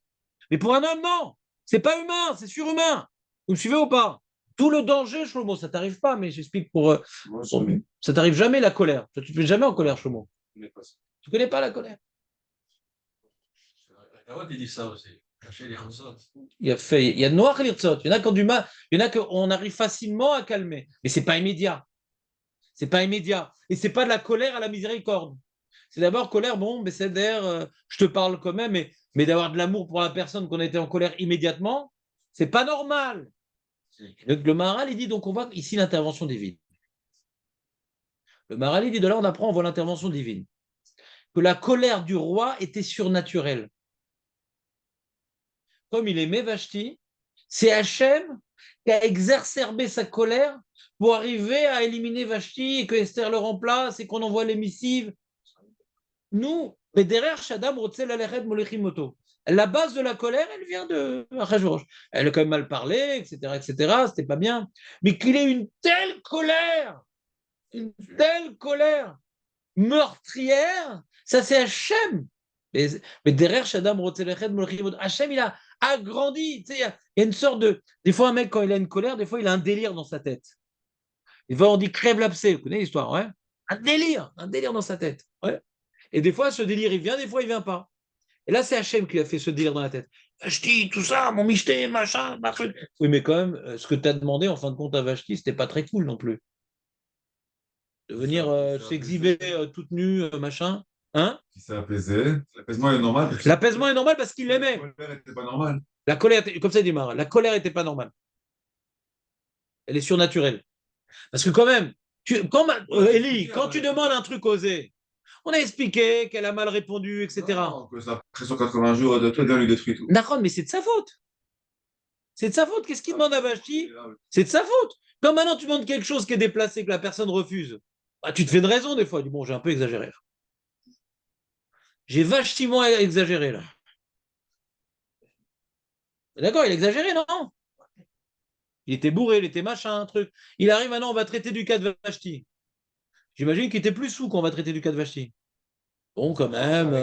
Mais pour un homme, non. C'est pas humain, c'est surhumain. Vous me suivez ou pas? Tout le danger, Shlomo, ça t'arrive pas, mais j'explique pour. Ça t'arrive jamais la colère. Tu ne te mets jamais en colère, Shlomo. Tu connais pas la colère. Il dit ça aussi. Il y a noir et l'irtzot. Il y en a qui ont du mal, il y en a qu'on arrive facilement à calmer, mais c'est pas immédiat. C'est pas immédiat. Et c'est pas de la colère à la miséricorde. C'est d'abord colère, bon, mais c'est d'ailleurs, je te parle quand même, mais d'avoir de l'amour pour la personne qu'on a été en colère immédiatement, c'est pas normal. Donc, le Maharal, il dit, donc on voit ici l'intervention divine. Le Maharal, il dit, de là, on voit l'intervention divine. Que la colère du roi était surnaturelle. Comme il aimait Vashti, c'est Hachem qui a exacerbé sa colère pour arriver à éliminer Vashti et que Esther le remplace et qu'on envoie les missives. Nous, la base de la colère, elle vient de Achashverosh. Elle a quand même mal parlé, etc., c'était pas bien. Mais qu'il ait une telle colère meurtrière, ça c'est Hachem. Mais derrière Hachem, il a agrandi. Tu sais, il y a une sorte de. Des fois, un mec, quand il a une colère, des fois, il a un délire dans sa tête. Des fois, on dit crève l'abcès. Vous connaissez l'histoire, ouais? Un délire dans sa tête. Ouais. Et des fois, ce délire, il vient, des fois, il vient pas. Et là, c'est Hachem qui a fait ce délire dans la tête. Vashti, tout ça, mon michté, machin. Oui, mais quand même, ce que tu as demandé, en fin de compte, à Vashti, c'était pas très cool non plus. De venir s'exhiber toute nue, machin. Hein? Qui s'est apaisé. L'apaisement est normal. L'apaisement est normal parce qu'il l'aimait. La colère n'était pas normale. La colère, comme ça dit Mara, la colère n'était pas normale. Elle est surnaturelle. Parce que quand même, Élie, quand tu demandes un truc osé, on a expliqué qu'elle a mal répondu, etc. Non, que ça a pris 180 jours de tout, bien lui détruit tout. D'accord, mais c'est de sa faute. C'est de sa faute. Qu'est-ce qu'il demande à Vashti? C'est de sa faute. Quand maintenant tu demandes quelque chose qui est déplacé, que la personne refuse, bah, tu te fais une raison des fois. Tu dis, bon, j'ai un peu exagéré. J'ai vachement exagéré là. D'accord, il a exagéré, non? Il était bourré, il était machin, un truc. Il arrive maintenant, on va traiter du cas de Vashti. J'imagine qu'il était plus sous quand on va traiter du cas de Vashti. Bon, quand même.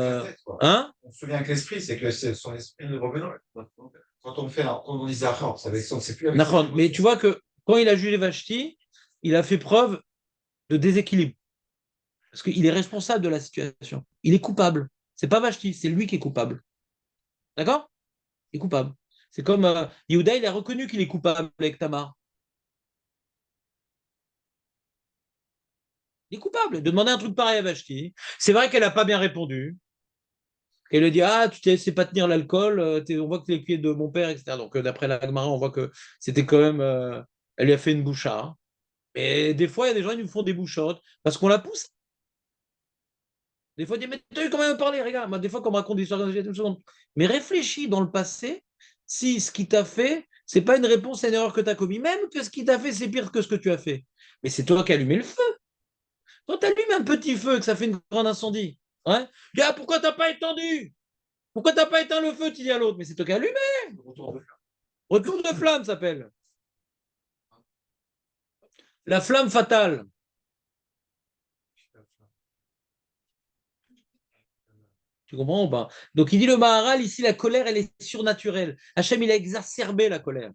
Hein? On se souvient que l'esprit, c'est que c'est son esprit revenant. Quand on fait, quand on dit Zahar, c'est plus avec son Mais tu vois que quand il a jugé Vashti, il a fait preuve de déséquilibre. Parce qu'il est responsable de la situation. Il est coupable. C'est pas Vashti, c'est lui qui est coupable. D'accord? Il est coupable. C'est comme Yehuda, il a reconnu qu'il est coupable avec Tamar. Il est coupable de demander un truc pareil à Vashti. C'est vrai qu'elle n'a pas bien répondu. Elle lui dit, ah, tu ne sais pas tenir l'alcool, on voit que tu es l'écuyer de mon père, etc. Donc, d'après la Gemara, on voit que c'était quand même. Elle lui a fait une bouchard. Mais des fois, il y a des gens qui nous font des bouchottes parce qu'on la pousse. Des fois, on dit, mais tu as eu quand même parlé, regarde. Moi, des fois, quand on me raconte des histoires, mais réfléchis dans le passé si ce qu'il t'a fait, c'est pas une réponse à une erreur que tu as commis. Même que ce qu'il t'a fait, c'est pire que ce que tu as fait. Mais c'est toi qui as allumé le feu. Toi, tu allumes un petit feu que ça fait une grande incendie. Ouais. Ah, pourquoi tu n'as pas étendu? Pourquoi tu n'as pas éteint le feu, tu dis à l'autre? Mais c'est toi qui as allumé. Retour de flamme s'appelle. La flamme fatale. Tu comprends ou pas? Donc il dit le Maharal, ici la colère, elle est surnaturelle. Hachem, il a exacerbé la colère.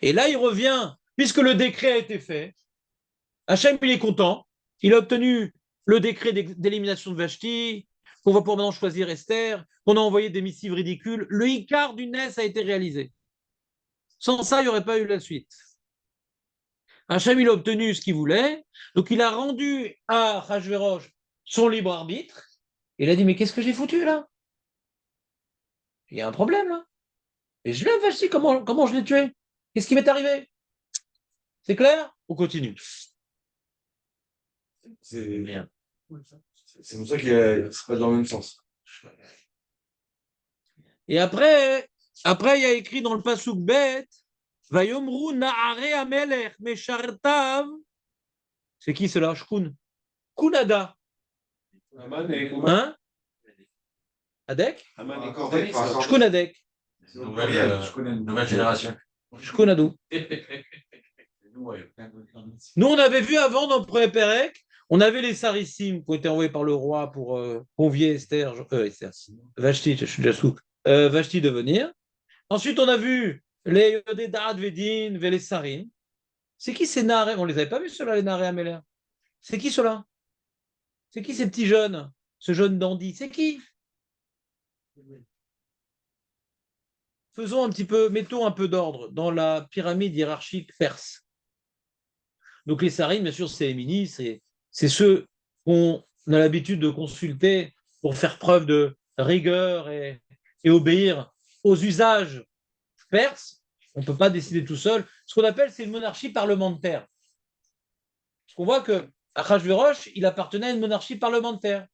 Et là, il revient, puisque le décret a été fait, Hachem, il est content. Il a obtenu le décret d'élimination de Vashti, qu'on va pouvoir maintenant choisir Esther, qu'on a envoyé des missives ridicules. Le Icar du Nes a été réalisé. Sans ça, il n'y aurait pas eu la suite. Hachem, il a obtenu ce qu'il voulait. Donc, il a rendu à Hachvérosh son libre arbitre. Il a dit, mais qu'est-ce que j'ai foutu là? Il y a un problème là. Et je l'aime, Vashti, comment je l'ai tué? Qu'est-ce qui m'est arrivé? C'est clair? On continue. C'est pour ça que c'est pas dans le même sens. Et après, il y a écrit dans le Pasuk Bet, Vayomru Na'are Amelech Meshartav. C'est qui cela? Shkun. Kunada. Hein? Adek? Shkun Adek. Nouvelle génération. Shkun Adou. Nous, on avait vu avant dans le premier Pérec, on avait les Sarissim qui ont été envoyés par le roi pour convier Vashti, je suis déjà sous, Vashti de venir. Ensuite, on a vu les Yodedat Vedin, les Sarim. C'est qui ces Naré? On ne les avait pas vus, ceux-là, les Naré Améler. C'est qui ceux-là? C'est qui ces petits jeunes? Ce jeune dandy, c'est qui? Mettons un peu d'ordre dans la pyramide hiérarchique perse. Donc les Sarim, bien sûr, c'est les ministres, c'est ceux qu'on a l'habitude de consulter pour faire preuve de rigueur et obéir aux usages perses. On ne peut pas décider tout seul. Ce qu'on appelle, c'est une monarchie parlementaire. Parce qu'on voit que Achashverosh, il appartenait à une monarchie parlementaire.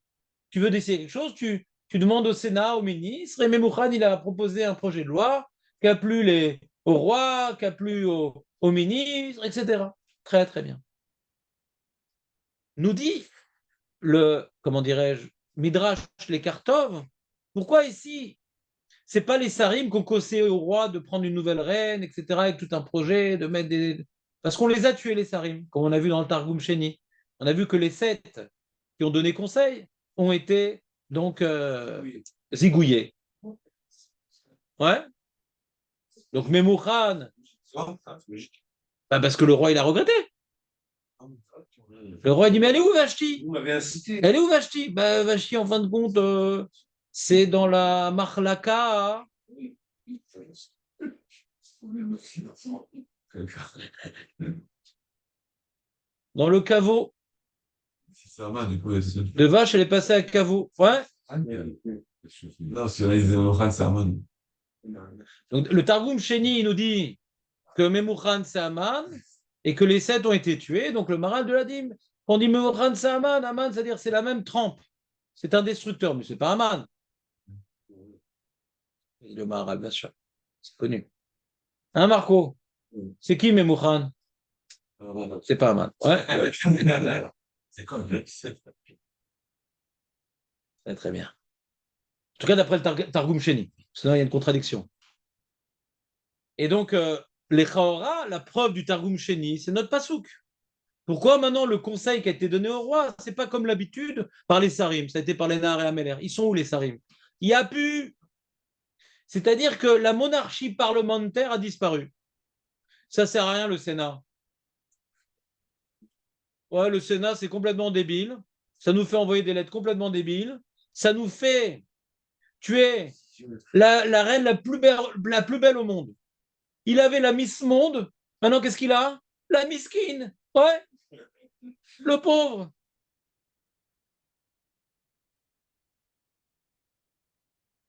Tu veux décider quelque chose, tu demandes au Sénat, au ministre, et Memouchan, il a proposé un projet de loi qui a plu au roi, qui a plu aux ministres, etc. Très, très bien. Nous dit comment dirais-je, Midrash les Kartov, pourquoi ici, c'est pas les Sarim qui ont causé au roi de prendre une nouvelle reine, etc., avec tout un projet, de mettre des... Parce qu'on les a tués, les Sarim, comme on a vu dans le Targum Sheni. On a vu que les 7 qui ont donné conseil ont été donc zigouillés. Ouais. Donc Memouchan, parce que le roi, il a regretté. Le roi dit, mais elle est où Vashti? Vous m'avez incité. Elle est où Vashti? Vashti, en fin de compte, c'est dans la Marlaka. Dans le caveau. De vache, elle est passée à caveau. Ouais. Non, si on a des Memouchan, c'est Amon. Donc, le Targum Sheni, il nous dit que Memouchan, c'est Aman, et que les 7 ont été tués. Donc, le Maral de la Dîme, on dit Memouchan, c'est Aman. Aman, c'est-à-dire c'est la même trempe. C'est un destructeur, mais ce n'est pas Aman. Le Maral, bien sûr. C'est connu. Hein, Marco? C'est qui Memouchan? C'est pas mal. Ouais, C'est comme. très, très bien. En tout cas, d'après le Targum Sheni. Sinon, il y a une contradiction. Et donc, les Chaora, la preuve du Targum Sheni, c'est notre pasouk. Pourquoi maintenant le conseil qui a été donné au roi, c'est pas comme l'habitude par les Sarim, ça a été par les Nahar et Améler. Ils sont où les Sarim? Il y a pu. C'est-à-dire que la monarchie parlementaire a disparu. Ça sert à rien le Sénat. Ouais, le Sénat, c'est complètement débile. Ça nous fait envoyer des lettres complètement débiles. Ça nous fait tuer la reine la plus belle au monde. Il avait la Miss Monde. Maintenant, qu'est-ce qu'il a? La Miskine. Ouais, le pauvre.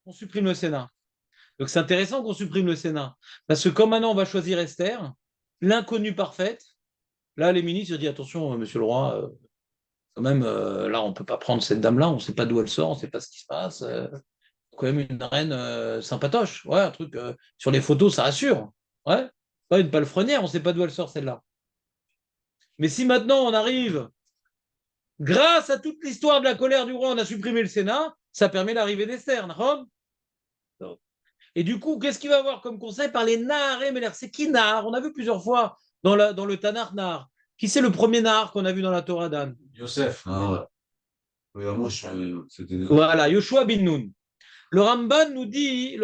On supprime le Sénat. Donc, c'est intéressant qu'on supprime le Sénat. Parce que comme maintenant, on va choisir Esther, l'inconnue parfaite, là, les ministres ont dit attention, monsieur le roi, quand même, là, on ne peut pas prendre cette dame-là, on ne sait pas d'où elle sort, on ne sait pas ce qui se passe. Quand même une reine sympatoche. Ouais, un truc sur les photos, ça assure. Ouais, pas une palefrenière, on ne sait pas d'où elle sort celle-là. Mais si maintenant on arrive, grâce à toute l'histoire de la colère du roi, on a supprimé le Sénat, ça permet l'arrivée d'Esther, d'accord? Et du coup, qu'est-ce qu'il va avoir comme conseil par les Nahar et Meler? C'est qui Nahar? On a vu plusieurs fois dans le Tanakh Nahar. Qui c'est le premier Nahar qu'on a vu dans la Torah d'Anne? Yosef. Ah ouais. Oui, moi, c'était. Voilà, Yoshua bin Nun. Le Ramban nous dit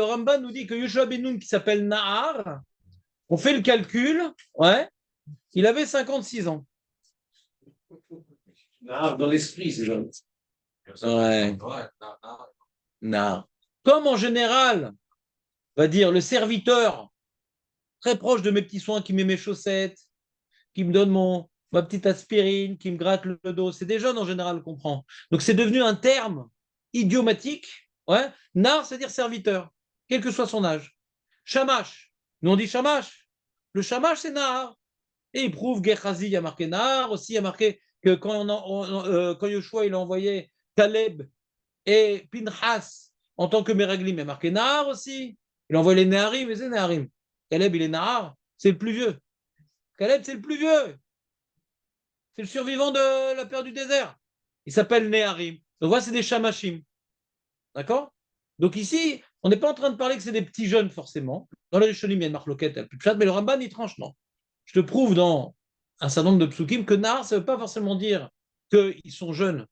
que Yoshua bin Nun, qui s'appelle Nahar, on fait le calcul, ouais, il avait 56 ans. Dans l'esprit, c'est genre. Ouais. Nahar. Comme en général, on va dire le serviteur très proche de mes petits soins qui met mes chaussettes, qui me donne ma petite aspirine, qui me gratte le dos. C'est des jeunes en général qu'on prend. Donc c'est devenu un terme idiomatique. Ouais. Nar, c'est-à-dire serviteur, quel que soit son âge. Shamash, nous on dit Shamash. Le Shamash, c'est Nahar. Et il prouve, Gehazi, il y a marqué Nahar. Aussi, il y a marqué que quand Yoshua il a envoyé Caleb et Pinchas en tant que Meraglim, il y a marqué Nahar aussi. Il a envoyé les Naharim, mais c'est Naharim. Caleb, il est Nahar, c'est le plus vieux. Caleb, c'est le plus vieux. C'est le survivant de la période du désert. Il s'appelle Neharim. Donc voilà, c'est des Shamashim. D'accord? Donc ici, on n'est pas en train de parler que c'est des petits jeunes forcément. Dans les Rishonim, il y a une marloquette, mais le Ramban, il tranche, non. Je te prouve dans un certain nombre de psukim que Nahar, ça ne veut pas forcément dire qu'ils sont jeunes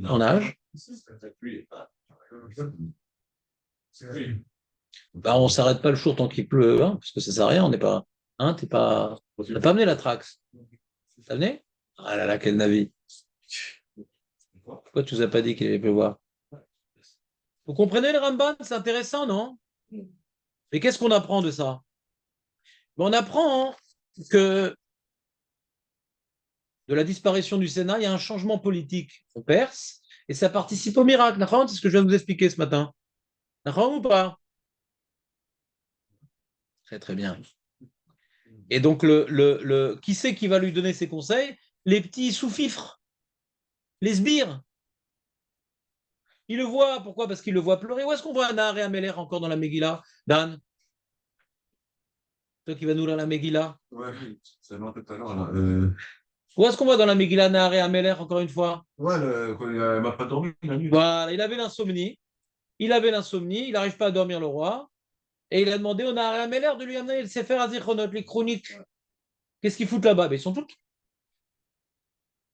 en âge. Bah, on ne s'arrête pas le jour tant qu'il pleut, hein, parce que ça ne sert à rien, on n'est pas. Hein, t'es pas. Tu n'as pas amené la Trax. T'as amené? Ah là là, quel navire. Pourquoi tu nous as pas dit qu'il allait pleuvoir? Vous comprenez le Ramban? C'est intéressant, non? Mais qu'est-ce qu'on apprend de ça? On apprend que de la disparition du Sénat, il y a un changement politique en Perse, et ça participe au miracle. C'est ce que je viens de vous expliquer ce matin. Ou pas? Très très bien. Et donc, qui c'est qui va lui donner ses conseils? Les petits sous-fifres, les sbires. Il le voit, pourquoi? Parce qu'il le voit pleurer. Où est-ce qu'on voit Nahar et Améler encore dans la Megillah? Dan? Toi qui vas nous lire la Megillah? Ouais, c'est loin tout à l'heure, là. Où est-ce qu'on voit dans la Megillah Nahar et Améler, encore une fois? Ouais, quand elle m'a pas dormi la nuit. Voilà, il avait l'insomnie, il n'arrive pas à dormir le roi, et il a demandé au Nahar et Améler de lui amener le Sefer Azichronot, les chroniques. Qu'est-ce qu'ils foutent là-bas? Ben, ils sont tout.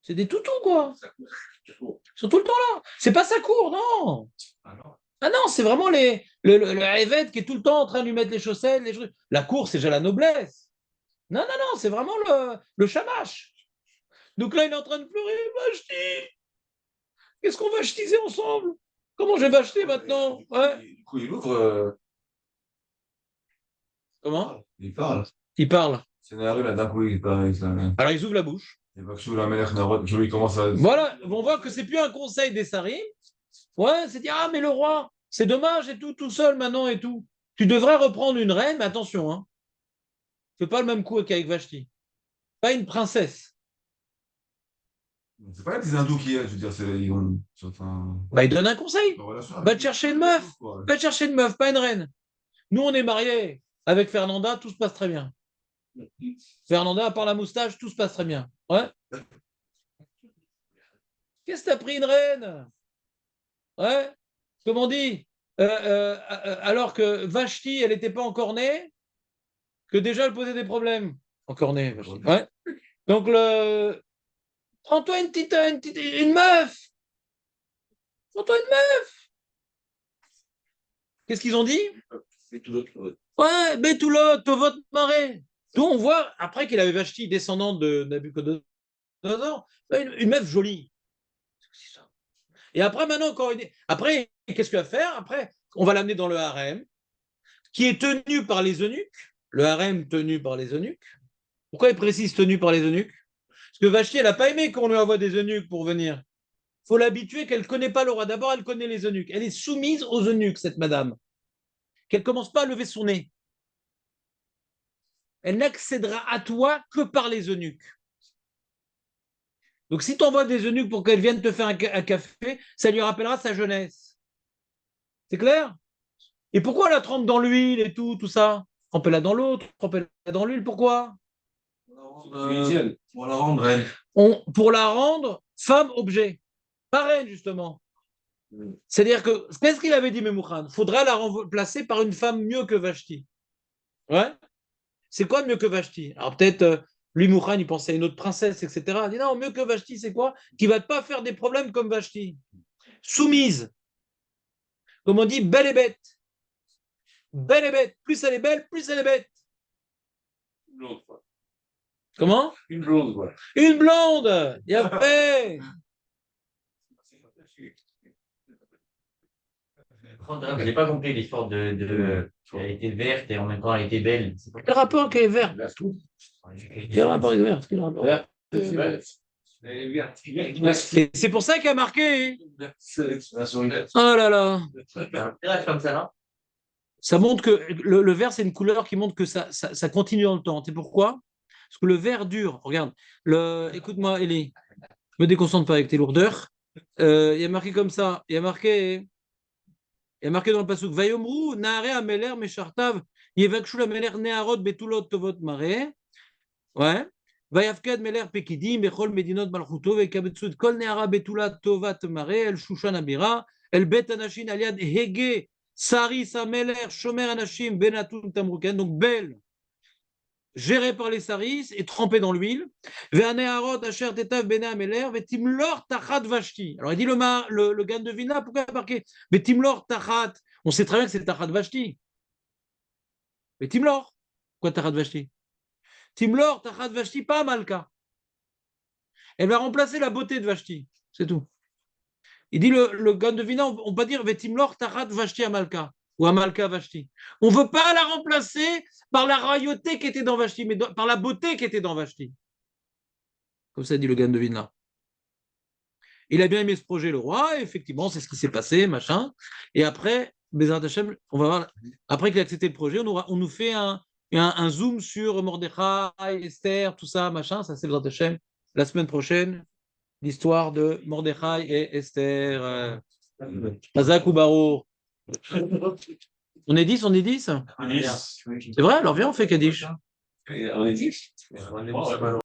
C'est des toutous, quoi. Ils sont tout le temps là. C'est pas sa cour, non. Ah non, c'est vraiment le évêque qui est tout le temps en train de lui mettre les chaussettes, les trucs. La cour, c'est déjà la noblesse. Non, non, non, c'est vraiment le chamache. Donc là, il est en train de pleurer. Vachti, qu'est-ce qu'on va ch'tiser ensemble? Comment je vais m'acheter maintenant? Ouais. Du coup, il ouvre. Comment? Il parle. Il parle. C'est Naharim, là, d'un coup, il parle. Alors, ils ouvrent la bouche. Il va que sous la Melech Narod, il commence à. Voilà, on voit que c'est plus un conseil des Sarim. Ouais, c'est dire, ah, mais le roi, c'est dommage et tout seul maintenant et tout. Tu devrais reprendre une reine, mais attention, hein. Fais pas le même coup qu'avec Vashti. Pas une princesse. C'est pas les petits hindous qui, je veux dire, ils ont. Enfin. Bah, il donne un conseil. Relation Va te chercher une meuf. Va te chercher une meuf, pas une reine. Nous, on est mariés avec Fernanda, tout se passe très bien. Fernanda, à part la moustache, tout se passe très bien. Ouais. Qu'est-ce que t'as pris une reine? Ouais. Comme on dit, alors que Vashti, elle n'était pas encore née, que déjà elle posait des problèmes. Encore née, Vashti. Ouais. Donc, prends-toi une meuf. Prends-toi une meuf. Qu'est-ce qu'ils ont dit? Ouais, Betulot, Tovot Maré. D'où on voit, après qu'il avait Vashti, descendant de Nabucodonosor, une meuf jolie. Et après, maintenant, après, qu'est-ce qu'il va faire? Après, on va l'amener dans le harem, qui est tenu par les eunuques. Le harem tenu par les eunuques. Pourquoi il précise tenu par les eunuques? Parce que Vashti, elle n'a pas aimé qu'on lui envoie des eunuques pour venir. Il faut l'habituer qu'elle ne connaît pas le roi. D'abord, elle connaît les eunuques. Elle est soumise aux eunuques, cette madame. Qu'elle ne commence pas à lever son nez. Elle n'accédera à toi que par les eunuques. Donc, si tu envoies des eunuques pour qu'elles viennent te faire un café, ça lui rappellera sa jeunesse. C'est clair? Et pourquoi la trempe dans l'huile et tout ça? Trempez-la dans l'eau, trempez-la dans l'huile, pourquoi? Pour la rendre reine. Pour la rendre femme-objet. Pas reine, justement. C'est-à-dire que, qu'est-ce qu'il avait dit, Memouchan? Il faudra la remplacer par une femme mieux que Vashti. Ouais? C'est quoi mieux que Vashti? Alors peut-être, lui, Mouchan, il pensait à une autre princesse, etc. Il dit non, mieux que Vashti, c'est quoi? Qui ne va pas faire des problèmes comme Vashti. Soumise. Comme on dit, belle et bête. Belle et bête. Plus elle est belle, plus elle est bête. Comment? Une blonde, quoi. Une blonde. Il y a fait. Je n'ai pas compris l'histoire de elle était verte et en même temps elle était belle. Quel rapport qu'elle est verte? Quel rapport avec verte? Quel rapport? Et c'est pour ça qu'il a marqué. Oh là là. Comme ça, non? Ça montre que le vert, c'est une couleur qui montre que ça continue dans le temps. C'est pourquoi? Parce que le vert dure. Regarde. Écoute-moi, Elie. Ne me déconcentre pas avec tes lourdeurs. Il y a marqué comme ça. Il y a marqué dans le pasuk Vayomru Naare Ameler Meshartav Yevakshu Lameler Neharot Betulot Tovot Mare. Ouais. Vayafkad Meler Pekidim Bechol Medinot Malchuto Vekabetsud Kol Nehara Betulat Tovat Mare El Shushan Abira El Bet Anashin Aliad Hege Saris Ameler Shomer Anashim Benatun Tamruken. Donc belle, gérée par les saris et trempée dans l'huile. Ve'aneharot Asher Tetav Bene Ameler Vetimlor Tachat Vashti. Alors il dit le gan de Vina, pourquoi il a marqué Vetimlor Tachat? On sait très bien que c'est Tachat Vashti. Vetimlor. Pourquoi Tachat Vashti? Timlor Tachat Vashti, pas Malka. Elle va remplacer la beauté de Vashti. C'est tout. Il dit le gan de Vina, on peut dire Vetimlor Tachat Vashti à Malka. Ou à Malka Vashti. On ne veut pas la remplacer par la royauté qui était dans Vashti, mais par la beauté qui était dans Vashti. Comme ça dit le gan de Vina. Il a bien aimé ce projet, le roi, et effectivement, c'est ce qui s'est passé, machin. Et après, Bezrat Hashem, on va voir, après qu'il a accepté le projet, on nous fait un zoom sur Mordechai, Esther, tout ça, machin. Ça, c'est Bezrat Hashem. La semaine prochaine, l'histoire de Mordechai et Esther. Hazak ou Baro. On est 10, on est 10? C'est vrai, alors viens, on fait Kaddish. On est 10.